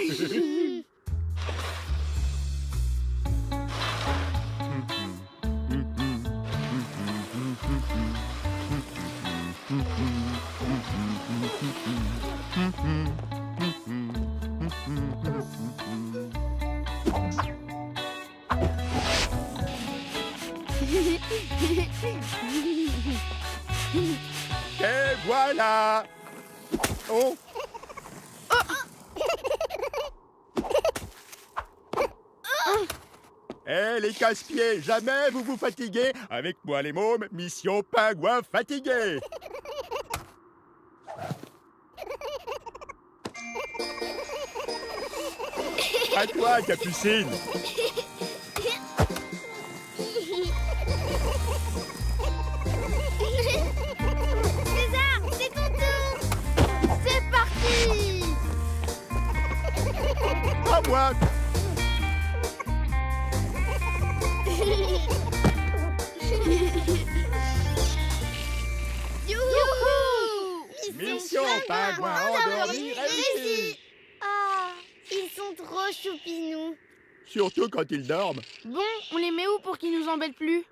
Et voilà. Oh. Eh les casse-pieds, jamais vous vous fatiguez. Avec moi les mômes, mission pingouin fatigué. À toi, Capucine. César, c'est ton tour. C'est parti. À moi. Youhou! Mission pingouin endormi réussie. Ah, ils sont trop choupinous. Surtout quand ils dorment. Bon, on les met où pour qu'ils nous embêtent plus?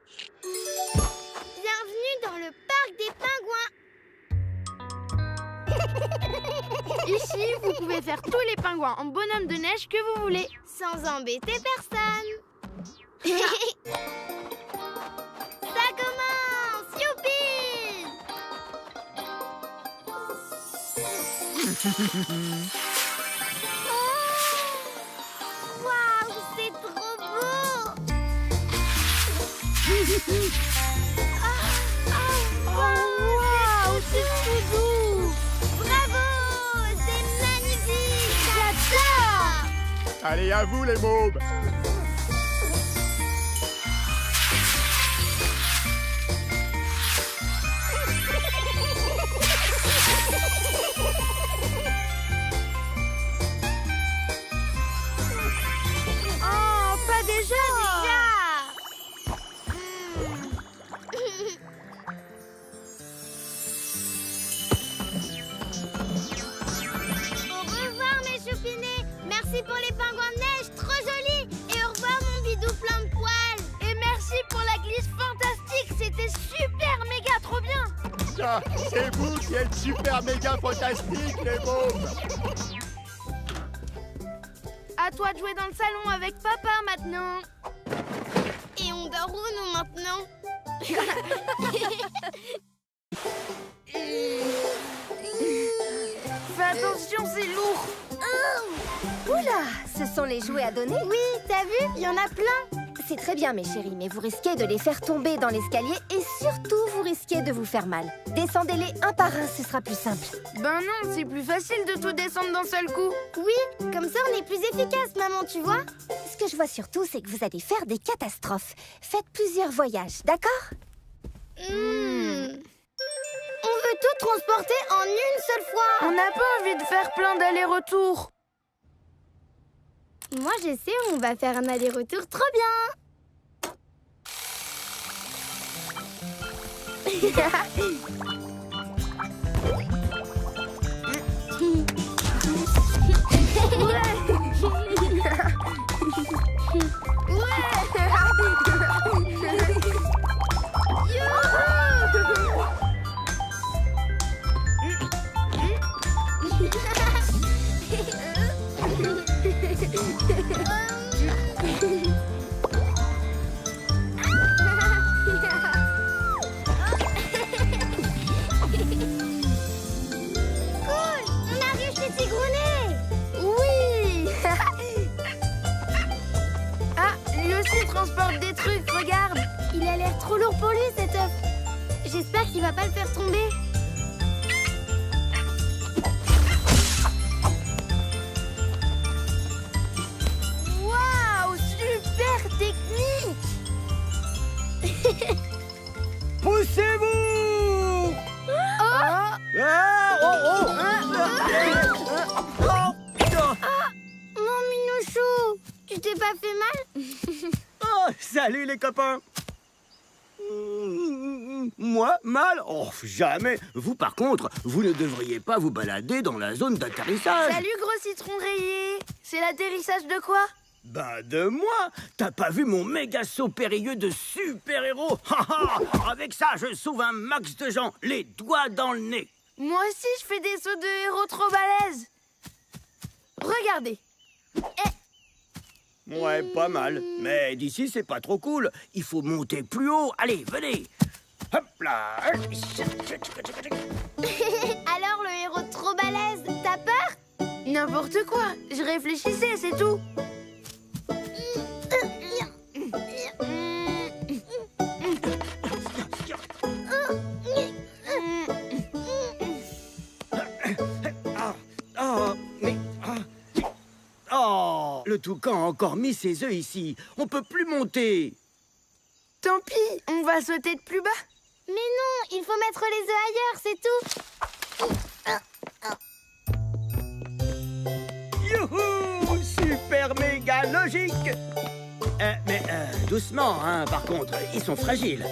Bienvenue dans le parc des pingouins. Ici, vous pouvez faire tous les pingouins en bonhomme de neige que vous voulez. Sans embêter personne. Ça commence. Youpi! Waouh, c'est trop beau! Waouh, c'est tout doux! Bravo! C'est magnifique! J'adore! Allez, à vous les mômes. Oh, pas déjà! Au revoir mes choupinets. Merci pour les pingouins de neige, trop jolis. Et au revoir mon bidou plein de poils. Et merci pour la glisse fantastique, c'était super méga trop bien! Ça, c'est vous qui êtes super méga fantastiques, les mômes. À toi de jouer dans le salon avec papa maintenant. Et on dort où nous maintenant? Fais attention, c'est lourd. Oula, ce sont les jouets à donner? Oui, t'as vu? Il y en a plein. C'est très bien, mes chéris, mais vous risquez de les faire tomber dans l'escalier et surtout, vous risquez de vous faire mal. Descendez-les un par un, ce sera plus simple. Ben non, c'est plus facile de tout descendre d'un seul coup. Oui, comme ça on est plus efficace, maman, tu vois? Ce que je vois surtout, c'est que vous allez faire des catastrophes. Faites plusieurs voyages, d'accord? On veut tout transporter en une seule fois. On n'a pas envie de faire plein d'allers-retours. Moi, je sais, on va faire un aller-retour trop bien. Transporte des trucs, regarde. Il a l'air trop lourd pour lui, cet œuf. J'espère qu'il va pas le faire tomber. Waouh, super technique. Poussez-vous. Mon minouchou, tu t'es pas fait mal? Oh, salut les copains. Moi, mal? Oh, jamais. Vous, par contre, vous ne devriez pas vous balader dans la zone d'atterrissage. Salut, gros citron rayé. C'est l'atterrissage de quoi? Ben, de moi. T'as pas vu mon méga saut périlleux de super-héros? Avec ça, je sauve un max de gens, les doigts dans le nez. Moi aussi, je fais des sauts de héros trop balèzes. Regardez. Ouais, pas mal. Mais d'ici, c'est pas trop cool. Il faut monter plus haut. Allez, venez. Hop là. Alors, le héros trop balèze, t'as peur? N'importe quoi. Je réfléchissais, c'est tout. Oh, le toucan a encore mis ses œufs ici. On peut plus monter. Tant pis, on va sauter de plus bas. Mais non, il faut mettre les œufs ailleurs, c'est tout. Youhou! Super méga logique. Mais doucement, hein, par contre, ils sont fragiles.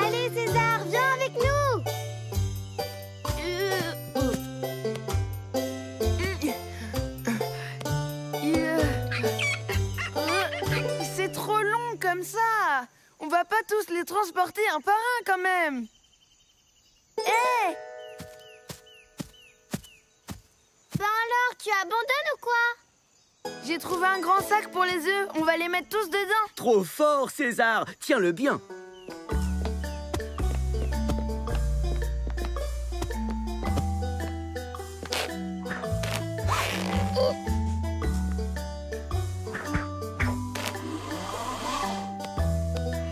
Allez César, viens avec nous. C'est trop long comme ça. On va pas tous les transporter un par un quand même. Hé! Ben alors, tu abandonnes ou quoi? J'ai trouvé un grand sac pour les œufs. On va les mettre tous dedans. Trop fort, César. Tiens-le bien.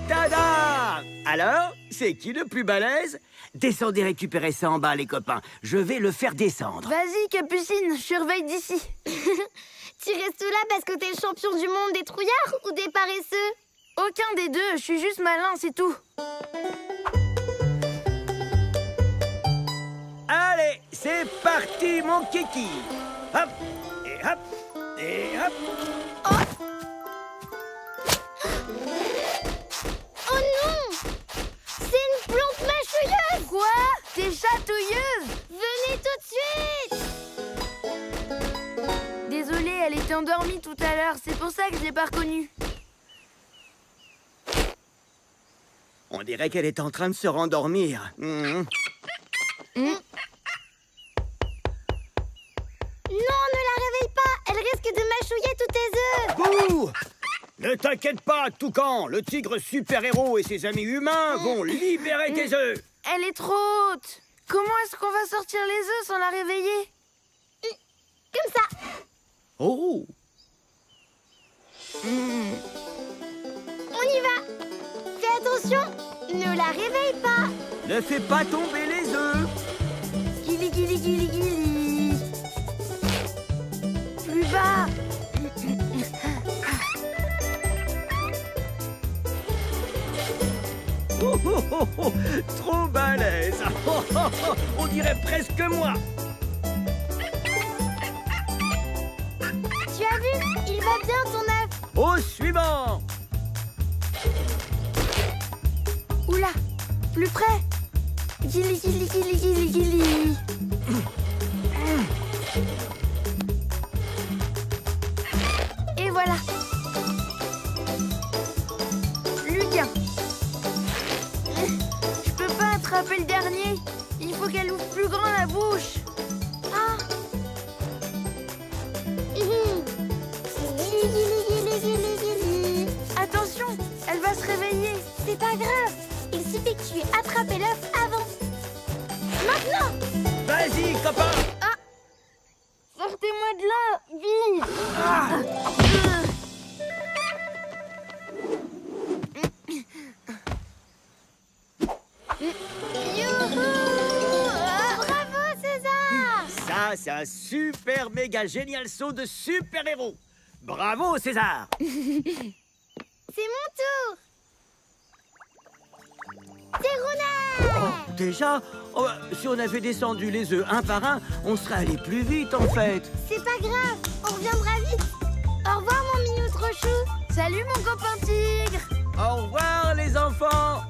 Tada! Alors, c'est qui le plus balèze? Descendez récupérer ça en bas, les copains. Je vais le faire descendre. Vas-y, Capucine, je surveille d'ici. Tu restes là parce que t'es le champion du monde des trouillards ou des paresseux? Aucun des deux, je suis juste malin, c'est tout. Allez, c'est parti, mon kiki. Hop, et hop, et hop. Oh non! C'est une plante mâchouilleuse! Quoi? T'es chatouilleuse? Venez tout de suite! Désolée, elle était endormie tout à l'heure, c'est pour ça que je l'ai pas reconnue. On dirait qu'elle est en train de se rendormir. Non, ne la réveille pas! Elle risque de mâchouiller tous tes œufs! Bouh! Ne t'inquiète pas, Toucan. Le tigre super-héros et ses amis humains vont libérer tes œufs. Elle est trop haute. Comment est-ce qu'on va sortir les œufs sans la réveiller? Comme ça! Oh! On y va! Fais attention! Ne la réveille pas! Ne fais pas tomber les œufs. Guili, guili, guili, guili. Plus bas. Oh, oh, oh, oh, trop balèze. Oh, oh, oh, on dirait presque moi. Tu as vu? Il va bien ton œuf! Au suivant. Oula, plus près. Guili, guili, guili, guili, guili. Et voilà. Lucas. Je peux pas attraper le dernier. Il faut qu'elle ouvre plus grand la bouche. Ah! Guili, guili, guili, guili, guili. Attention, elle va se réveiller. C'est pas grave! Il suffit que tu aies attrapé l'œuf avant! Maintenant! Vas-y, copain. Sortez-moi de là, vite. Youhou! Bravo, César! Ça, c'est un super méga génial saut de super-héros. Bravo, César. C'est mon tour! C'est Rouna! Déjà, oh, si on avait descendu les œufs un par un, on serait allé plus vite, en fait. C'est pas grave, on reviendra vite! Au revoir, mon minou trop chou! Salut mon copain tigre. Au revoir, les enfants.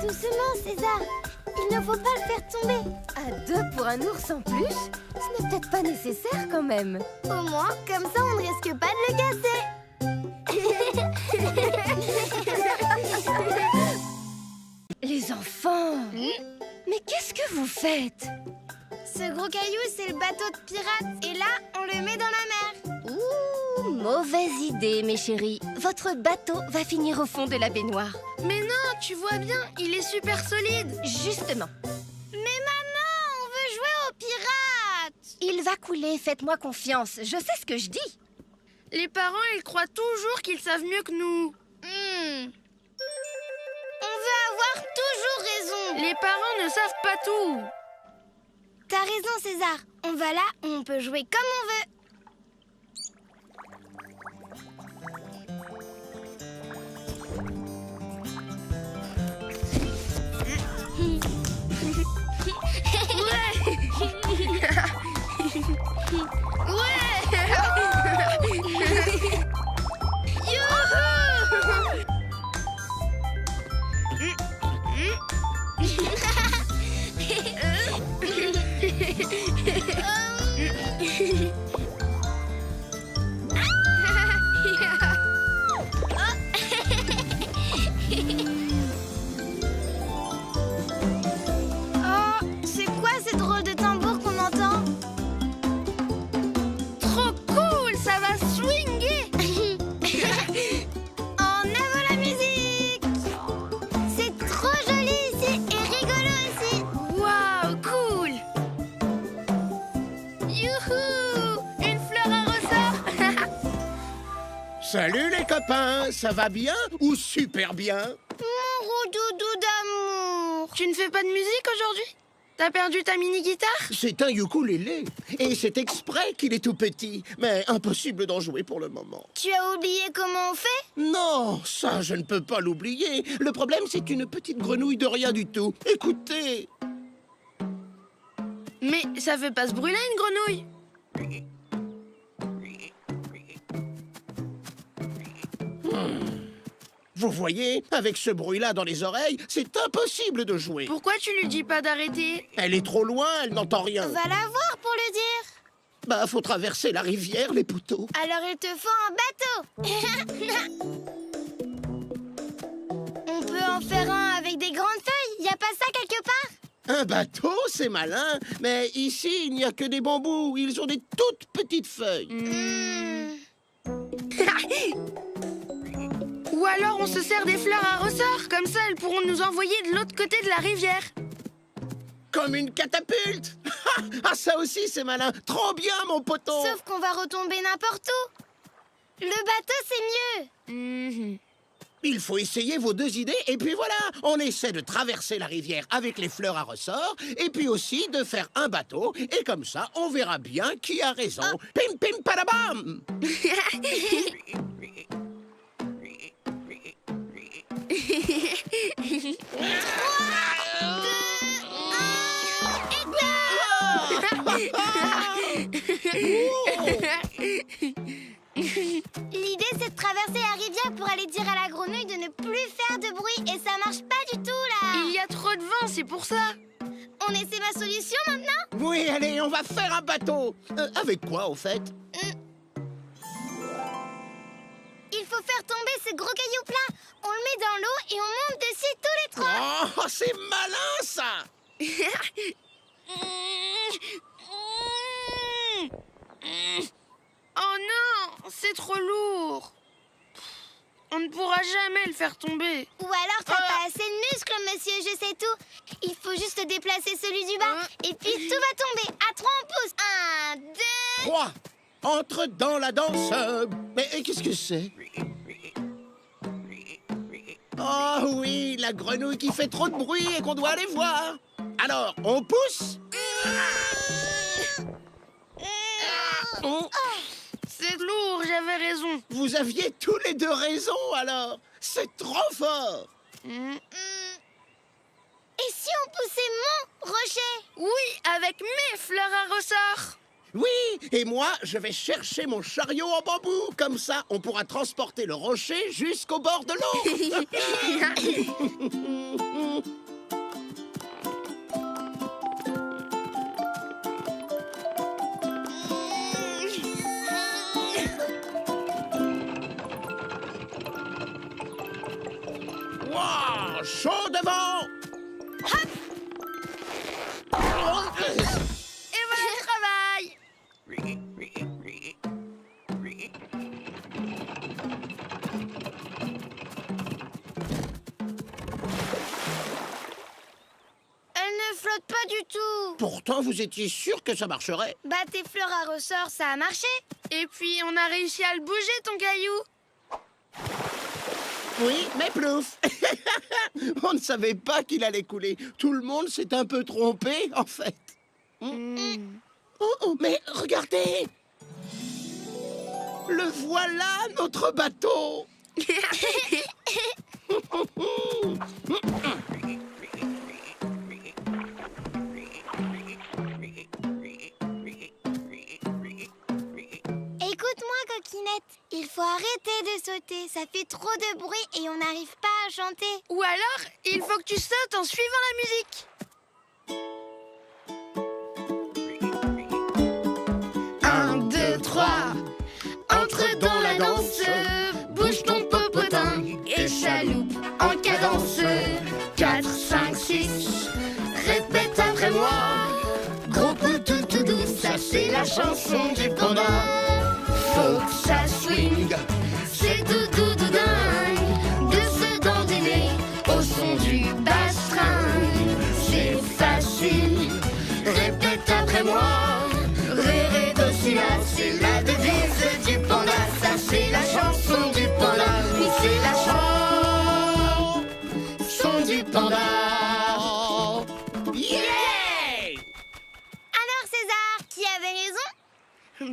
Doucement, César! Il ne faut pas le faire tomber! À deux pour un ours en plus? Ce n'est peut-être pas nécessaire quand même. Au moins, comme ça, on ne risque pas de le casser! Les enfants! Mais qu'est-ce que vous faites? Ce gros caillou, c'est le bateau de pirate. Et là, on le met dans la mer. Ouh, mauvaise idée, mes chéris. Votre bateau va finir au fond de la baignoire. Mais non, tu vois bien, il est super solide. Justement. Mais maman, on veut jouer aux pirates! Il va couler, faites-moi confiance. Je sais ce que je dis. Les parents, ils croient toujours qu'ils savent mieux que nous. On veut avoir toujours raison. Les parents ne savent pas tout. T'as raison, César. On va là où on peut jouer comme on veut. Oh, c'est quoi ces drôles de tambours qu'on entend? Trop cool, ça va swinguer. En avant la musique! C'est trop joli ici et rigolo aussi. Waouh, cool. Youhou, une fleur à ressort. Salut les copains, ça va bien ou super bien? Mon roudoudou d'amour. Tu ne fais pas de musique aujourd'hui? T'as perdu ta mini-guitare? C'est un ukulélé et c'est exprès qu'il est tout petit, mais impossible d'en jouer pour le moment. Tu as oublié comment on fait? Non, ça je ne peux pas l'oublier. Le problème c'est une petite grenouille de rien du tout. Écoutez. Mais ça fait pas ce bruit-là, une grenouille? Vous voyez, avec ce bruit-là dans les oreilles, c'est impossible de jouer. Pourquoi tu lui dis pas d'arrêter? Elle est trop loin, elle n'entend rien. Va la voir pour le dire. Bah, faut traverser la rivière, les poteaux. Alors il te faut un bateau. On peut en faire un avec des grandes feuilles. Y a pas ça quelque part? Un bateau, c'est malin, mais ici, il n'y a que des bambous. Ils ont des toutes petites feuilles. Ou alors on se sert des fleurs à ressort. Comme ça, elles pourront nous envoyer de l'autre côté de la rivière. Comme une catapulte. Ah, ça aussi, c'est malin. Trop bien, mon poteau. Sauf qu'on va retomber n'importe où. Le bateau, c'est mieux. Il faut essayer vos deux idées, et puis voilà. On essaie de traverser la rivière avec les fleurs à ressort, et puis aussi de faire un bateau, et comme ça, on verra bien qui a raison. Pim, pim, padabam. L'idée, c'est de traverser la rivière pour aller dire à la grenouille de ne plus faire de bruit. Et ça marche pas du tout, là. Il y a trop de vent, c'est pour ça. On essaie ma solution, maintenant? Oui, allez, on va faire un bateau. Avec quoi, au fait? Il faut faire tomber ce gros caillou plat. On le met dans l'eau et on monte dessus tous les trois. Oh, c'est malin, ça. Oh non, c'est trop lourd. On ne pourra jamais le faire tomber. Ou alors t'as pas assez de muscles, monsieur, je sais tout. Il faut juste déplacer celui du bas et puis tout va tomber. À 3, on pousse. 1, 2... 3. Entre dans la danse. Mais qu'est-ce que c'est? Oh oui, la grenouille qui fait trop de bruit et qu'on doit aller voir. Alors, on pousse. C'est lourd, j'avais raison. Vous aviez tous les deux raison, alors. C'est trop fort. Et si on poussait mon rocher? Oui, avec mes fleurs à ressort. Oui, et moi, je vais chercher mon chariot en bambou. Comme ça, on pourra transporter le rocher jusqu'au bord de l'eau. Wow, chaud devant. Et voilà le travail. Elle ne flotte pas du tout. Pourtant, vous étiez sûr que ça marcherait. Bah, tes fleurs à ressort, ça a marché. Et puis, on a réussi à le bouger, ton caillou. Oui, mais plouf. On ne savait pas qu'il allait couler. Tout le monde s'est un peu trompé, en fait. Oh, mais regardez! Le voilà, notre bateau! Écoute-moi, Coquinette. Il faut arrêter de sauter. Ça fait trop de bruit et on n'arrive pas à chanter. Ou alors, il faut que tu sautes en suivant la musique. 1, 2, 3. Entre dans la danse, bouge ton popotin et chaloupe en cadence. 4, 5, 6. Répète après moi. Gros poutou tout doux, ça c'est la chanson du panda. Faut que ça swing, c'est doudou dingue de se dandiner au son du bastring. C'est facile, répète après moi. Ré, do, si, la, c'est la devise du panda. Ça c'est la chanson du panda. Oui, c'est la chanson du panda. Yeah! Alors, César, qui avait raison?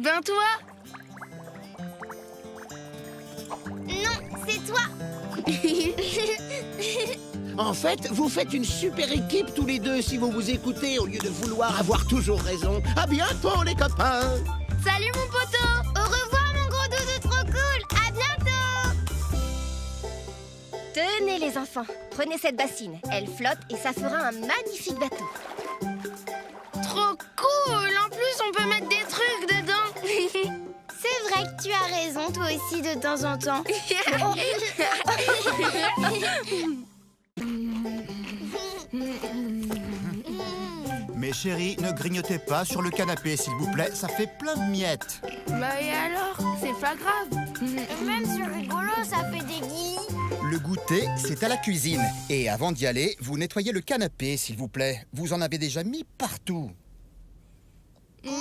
Ben toi. Non, c'est toi. En fait, vous faites une super équipe tous les deux si vous vous écoutez au lieu de vouloir avoir toujours raison. À bientôt les copains. Salut mon poteau. Au revoir, mon gros doudou trop cool. À bientôt. Tenez les enfants, prenez cette bassine. Elle flotte et ça fera un magnifique bateau. Trop cool. En plus, on peut mettre des trucs dedans. C'est vrai que tu as raison, toi aussi, de temps en temps. Mes chéris, ne grignotez pas sur le canapé, s'il vous plaît. Ça fait plein de miettes. Bah et alors? C'est pas grave. Même sur rigolo, ça fait des guillis. Le goûter, c'est à la cuisine. Et avant d'y aller, vous nettoyez le canapé, s'il vous plaît. Vous en avez déjà mis partout. On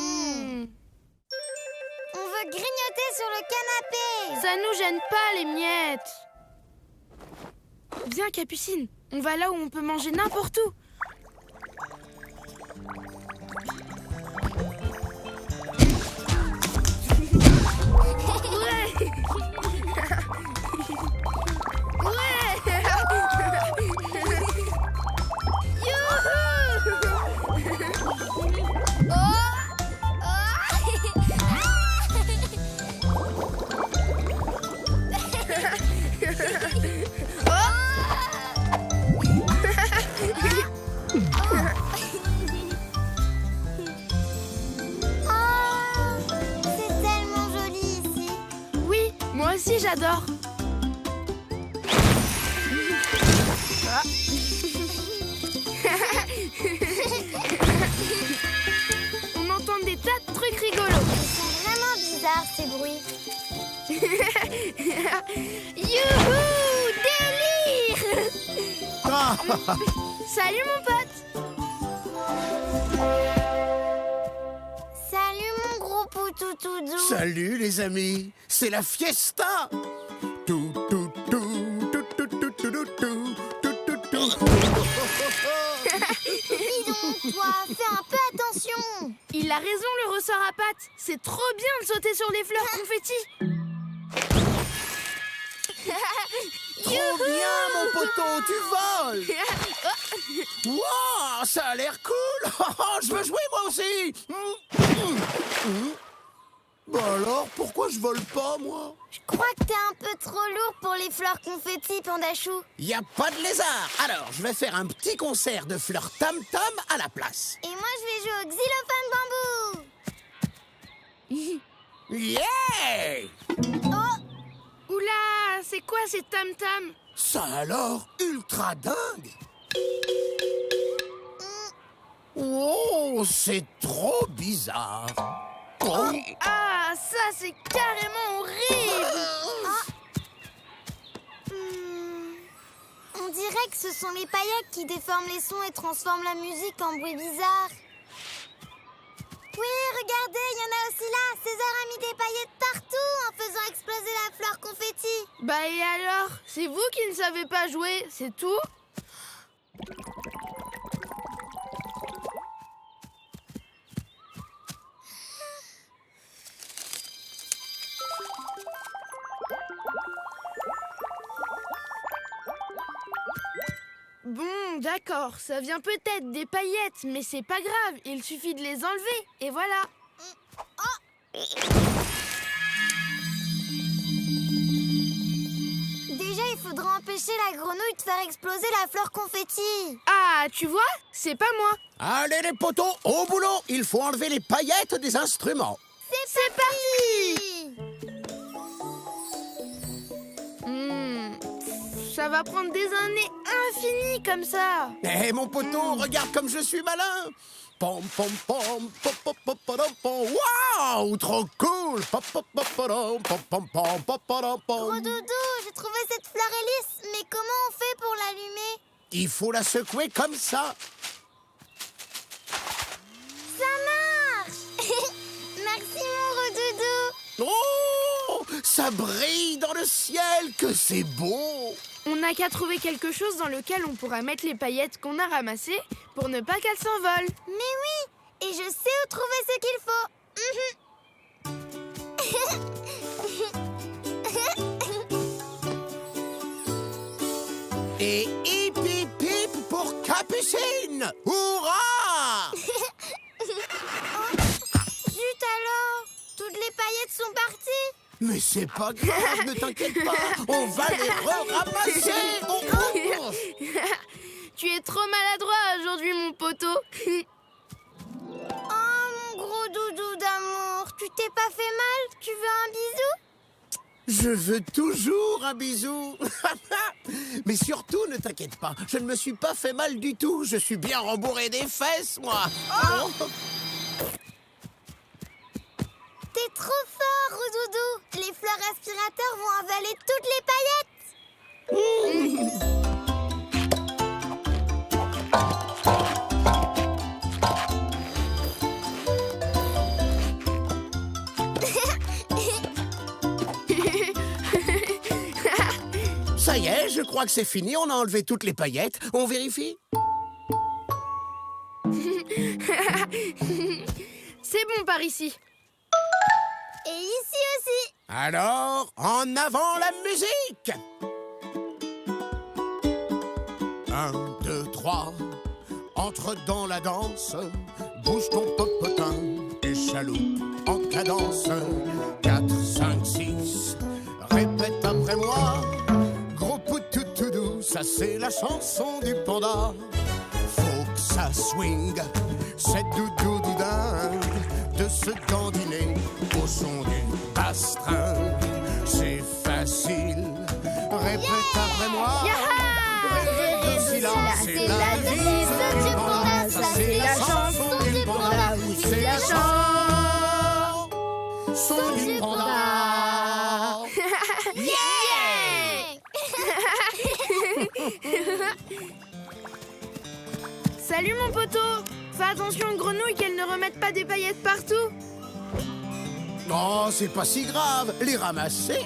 veut grignoter sur le canapé. Ça nous gêne pas les miettes. Viens Capucine, on va là où on peut manger n'importe où. Ouais. Ouais. C'est tellement joli ici. Oui, moi aussi j'adore. On entend des tas de trucs rigolos. Ils sont vraiment bizarres, ces bruits. Youhou, délire. Salut mon pote. Salut, mon gros poutou tout doux. Salut les amis, c'est la fiesta. Tout, tout, tout, tout, tout, tout, tout, tout, tout, tout, tout, tout. Dis donc, toi, fais un peu attention. Il a raison le ressort à pattes. C'est trop bien de sauter sur les fleurs confettis. Trop bien mon poteau, tu voles. Wow, ça a l'air cool. Je veux jouer moi aussi. Bah alors, pourquoi je vole pas, moi? Je crois que t'es un peu trop lourd pour les fleurs confettis, Pandachou. Y a pas de lézard. Alors, je vais faire un petit concert de fleurs tam-tam à la place. Et moi, je vais jouer au xylophone bambou. Yeah! Oh, Oula, c'est quoi ces tam-tam? Ça alors, ultra dingue. Oh, c'est trop bizarre. Oh. Ah, ça c'est carrément horrible. On dirait que ce sont les paillettes qui déforment les sons et transforment la musique en bruit bizarre. Oui, regardez, il y en a aussi là. César a mis des paillettes partout en faisant exploser la fleur confetti. Bah et alors? C'est vous qui ne savez pas jouer, c'est tout? Bon, d'accord, ça vient peut-être des paillettes, mais c'est pas grave, il suffit de les enlever, et voilà. Déjà, il faudra empêcher la grenouille de faire exploser la fleur confetti. Ah, tu vois, c'est pas moi. Allez les potos, au boulot. Il faut enlever les paillettes des instruments. C'est parti. Ça va prendre des années infinies comme ça. Eh mon poteau, regarde comme je suis malin. Pom pom pom pom pom pom pom pom. Waouh, trop cool. Pom pom pom pom pom pom pom pom pom pom. Gros doudou, j'ai trouvé cette fleur hélice, mais comment on fait pour l'allumer? Il faut la secouer comme ça. Ça marche. Merci mon gros doudou. Oh, ça brille dans le ciel, que c'est beau. On n'a qu'à trouver quelque chose dans lequel on pourra mettre les paillettes qu'on a ramassées pour ne pas qu'elles s'envolent. Mais oui, et je sais où trouver ce qu'il faut. Et hip hip hip pour Capucine. Hurrah. Zut alors, toutes les paillettes sont parties. Mais c'est pas grave, ne t'inquiète pas, on va les ramasser. Tu es trop maladroit aujourd'hui, mon poteau. Oh, mon gros doudou d'amour, tu t'es pas fait mal? Tu veux un bisou? Je veux toujours un bisou. Mais surtout, ne t'inquiète pas, je ne me suis pas fait mal du tout. Je suis bien rembourré des fesses, moi. Oh. T'es trop fort, Roudoudou. Les fleurs aspirateurs vont avaler toutes les paillettes. Ça y est, je crois que c'est fini. On a enlevé toutes les paillettes. On vérifie? C'est bon par ici. Et ici aussi. Alors, en avant la musique! 1, 2, 3, entre dans la danse, bouge ton popotin et chaloupe en cadence. 4, 5, 6, répète après moi. Gros poutoutoudou, ça c'est la chanson du panda. Faut que ça swing, cette doudou dingue, de se dandiner au son du bastring. C'est facile, répète après moi. Rêver de silence, c'est la vie du panda. Ça c'est la chanson du panda. Oui, c'est la chanson du panda. Salut mon poteau. Fais attention aux grenouilles qu'elles ne remettent pas des paillettes partout. Oh, c'est pas si grave. Les ramasser,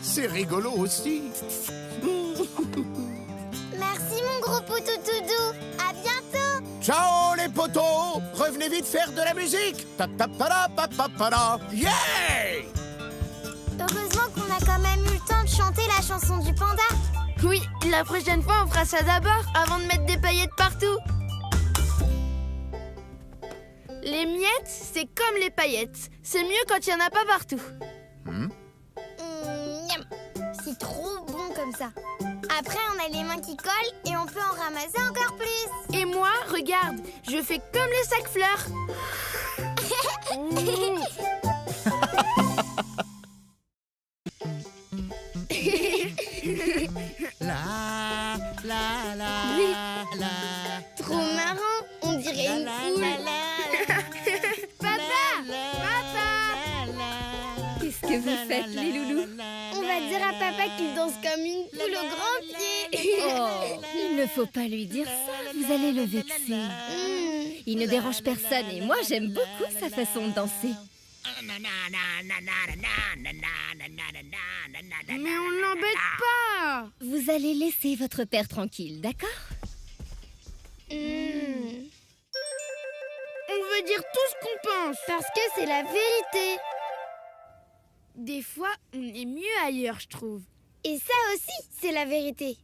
c'est rigolo aussi. Merci mon gros poutoutoudou. À bientôt. Ciao les potos. Revenez vite faire de la musique. Ta-ta-pa-da-pa-pa-pa-da. Yeah! Heureusement qu'on a quand même eu le temps de chanter la chanson du panda. Oui, la prochaine fois on fera ça d'abord avant de mettre des paillettes partout. Les miettes, c'est comme les paillettes. C'est mieux quand il n'y en a pas partout. Miam. C'est trop bon comme ça. Après, on a les mains qui collent et on peut en ramasser encore plus. Et moi, regarde, je fais comme les sacs fleurs. La, la, la, Oui. la. Trop marrant, on dirait une poule. Papa, Qu'est-ce que vous faites, les loulous? On va dire à papa qu'il danse comme une poule au grand pied. Oh, il ne faut pas lui dire ça, vous allez le vexer. Il ne dérange personne et moi j'aime beaucoup sa façon de danser. mais on l'embête pas. Vous allez laisser votre père tranquille, d'accord? On veut dire tout ce qu'on pense. Parce que c'est la vérité. Des fois, on est mieux ailleurs, je trouve. Et ça aussi, c'est la vérité.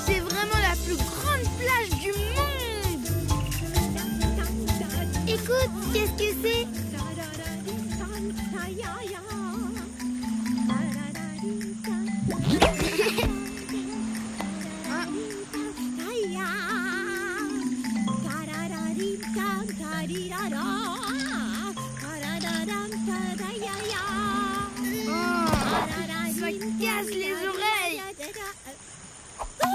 C'est vraiment la plus grande plage du monde. Écoute, qu'est-ce que c'est? Ça casse les oreilles. Oh,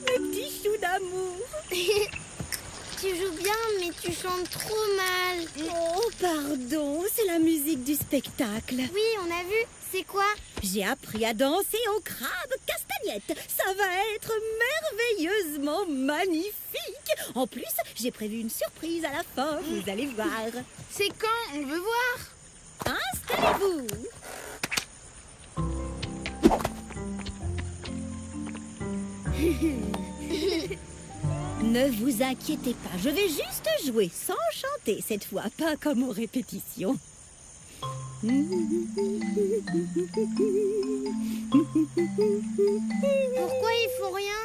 mes petits choux d'amour. Tu joues bien, mais tu chantes trop mal. Oh, pardon, c'est la musique du spectacle. Oui, on a vu. C'est quoi? J'ai appris à danser au crabe castagnette. Ça va être merveilleusement magnifique. En plus, j'ai prévu une surprise à la fin, vous allez voir. C'est quand? On veut voir. Installez-vous. Ne vous inquiétez pas, je vais juste jouer sans chanter cette fois, pas comme aux répétitions. Pourquoi ils font rien?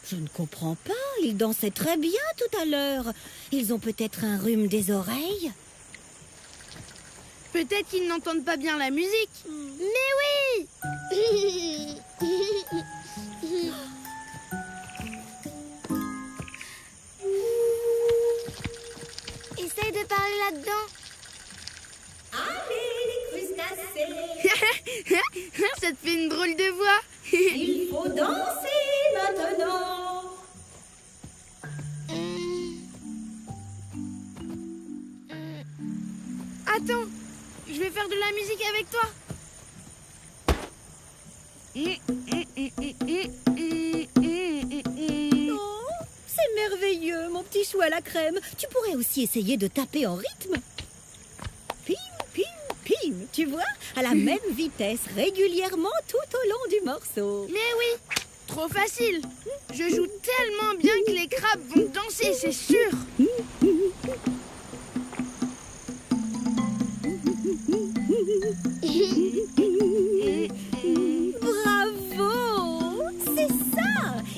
Je ne comprends pas, ils dansaient très bien tout à l'heure. Ils ont peut-être un rhume des oreilles. Peut-être qu'ils n'entendent pas bien la musique. Mais oui. Essaye de parler là-dedans. Allez, les crustacés, Ça te fait une drôle de voix. il faut danser maintenant. Attends, je vais faire de la musique avec toi. Oh, c'est merveilleux, mon petit chou à la crème. Tu pourrais aussi essayer de taper en rythme. Pim, pim, pim. Tu vois, à la même vitesse, régulièrement tout au long du morceau. Mais oui, trop facile. Je joue tellement bien que les crabes vont danser, c'est sûr. Bravo! C'est ça!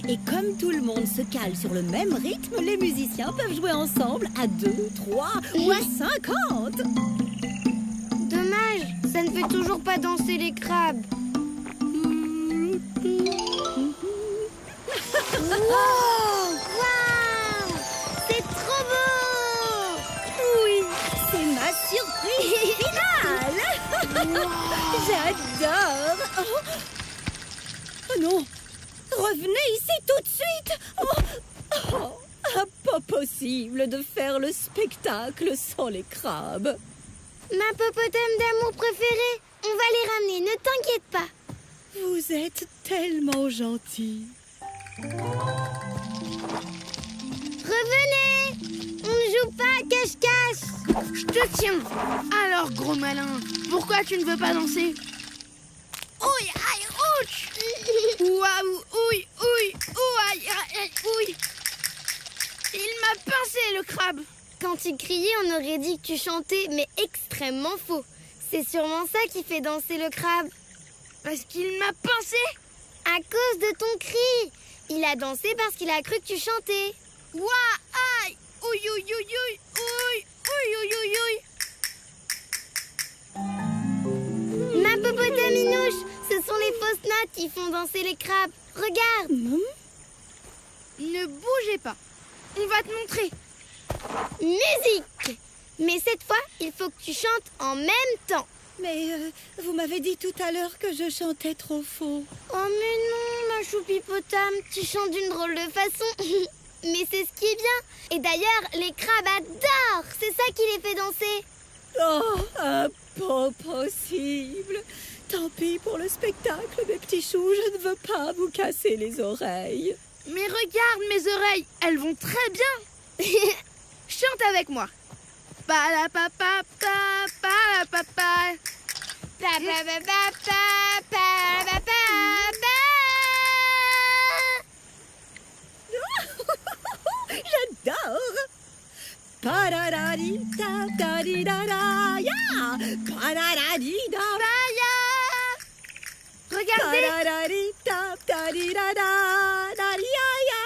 Et comme tout le monde se cale sur le même rythme, les musiciens peuvent jouer ensemble à 2, 3 ou à 50. Dommage, ça ne fait toujours pas danser les crabes. Wow! C'est trop beau! Oui, c'est ma surprise finale! J'adore! Oh non! Revenez ici tout de suite! Pas possible de faire le spectacle sans les crabes. Ma popotame d'amour préférée. On va les ramener, ne t'inquiète pas. Vous êtes tellement gentil. Revenez! On ne joue pas à cache-cache. Je te tiens. Alors, gros malin, pourquoi tu ne veux pas danser? Ouille, aïe, ouch! Waouh, ouille, ouille, ouille, aïe, ouille. Il m'a pincé, le crabe. Quand tu criais, on aurait dit que tu chantais, mais extrêmement faux. C'est sûrement ça qui fait danser le crabe. Parce qu'il m'a pincé? À cause de ton cri. Il a dansé parce qu'il a cru que tu chantais. Ouah, aïe, ouille, ouille, ouille, ouille, ouille, ouille, ouille, ouille. Ma popotaminouche, ce sont les fausses notes qui font danser les crabes. Regarde. Ne bougez pas. On va te montrer. Musique. Mais cette fois, il faut que tu chantes en même temps. Mais vous m'avez dit tout à l'heure que je chantais trop faux. Oh mais non, ma choupipotame, tu chantes d'une drôle de façon. Mais c'est ce qui est bien. Et d'ailleurs, les crabes adorent. C'est ça qui les fait danser. Oh, impossible. Tant pis pour le spectacle, mes petits choux, je ne veux pas vous casser les oreilles. Mais regarde mes oreilles, elles vont très bien. Chante avec moi. Pa-la-pa-pa-pa, pa-la-pa-pa. J'adore. Pa-da-da-di-da-da-di-da-da-ya. Pa-da-da-di-da. Regardez, Pa-da-da-di-da-da-di-da-da-ya-ya.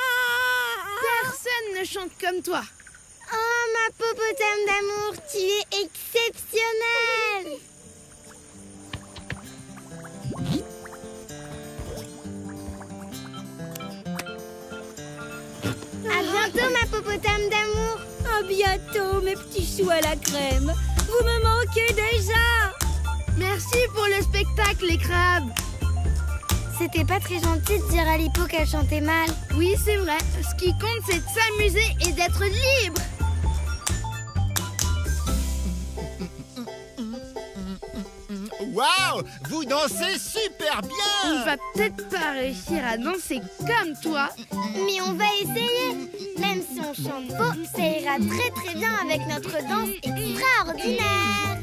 personne ne chante comme toi. Oh, ma popotam d'amour, tu es exceptionnelle. À bientôt, ma popotam d'amour. À bientôt, mes petits choux à la crème. Vous me manquez déjà. Merci pour le spectacle, les crabes. C'était pas très gentil de dire à l'hippo qu'elle chantait mal. Oui, c'est vrai. Ce qui compte, c'est de s'amuser et d'être libre. Waouh! Vous dansez super On bien! va peut-être pas réussir à danser comme toi. Mais on va essayer. Même si on chante faux, ça ira très très bien avec notre danse extraordinaire.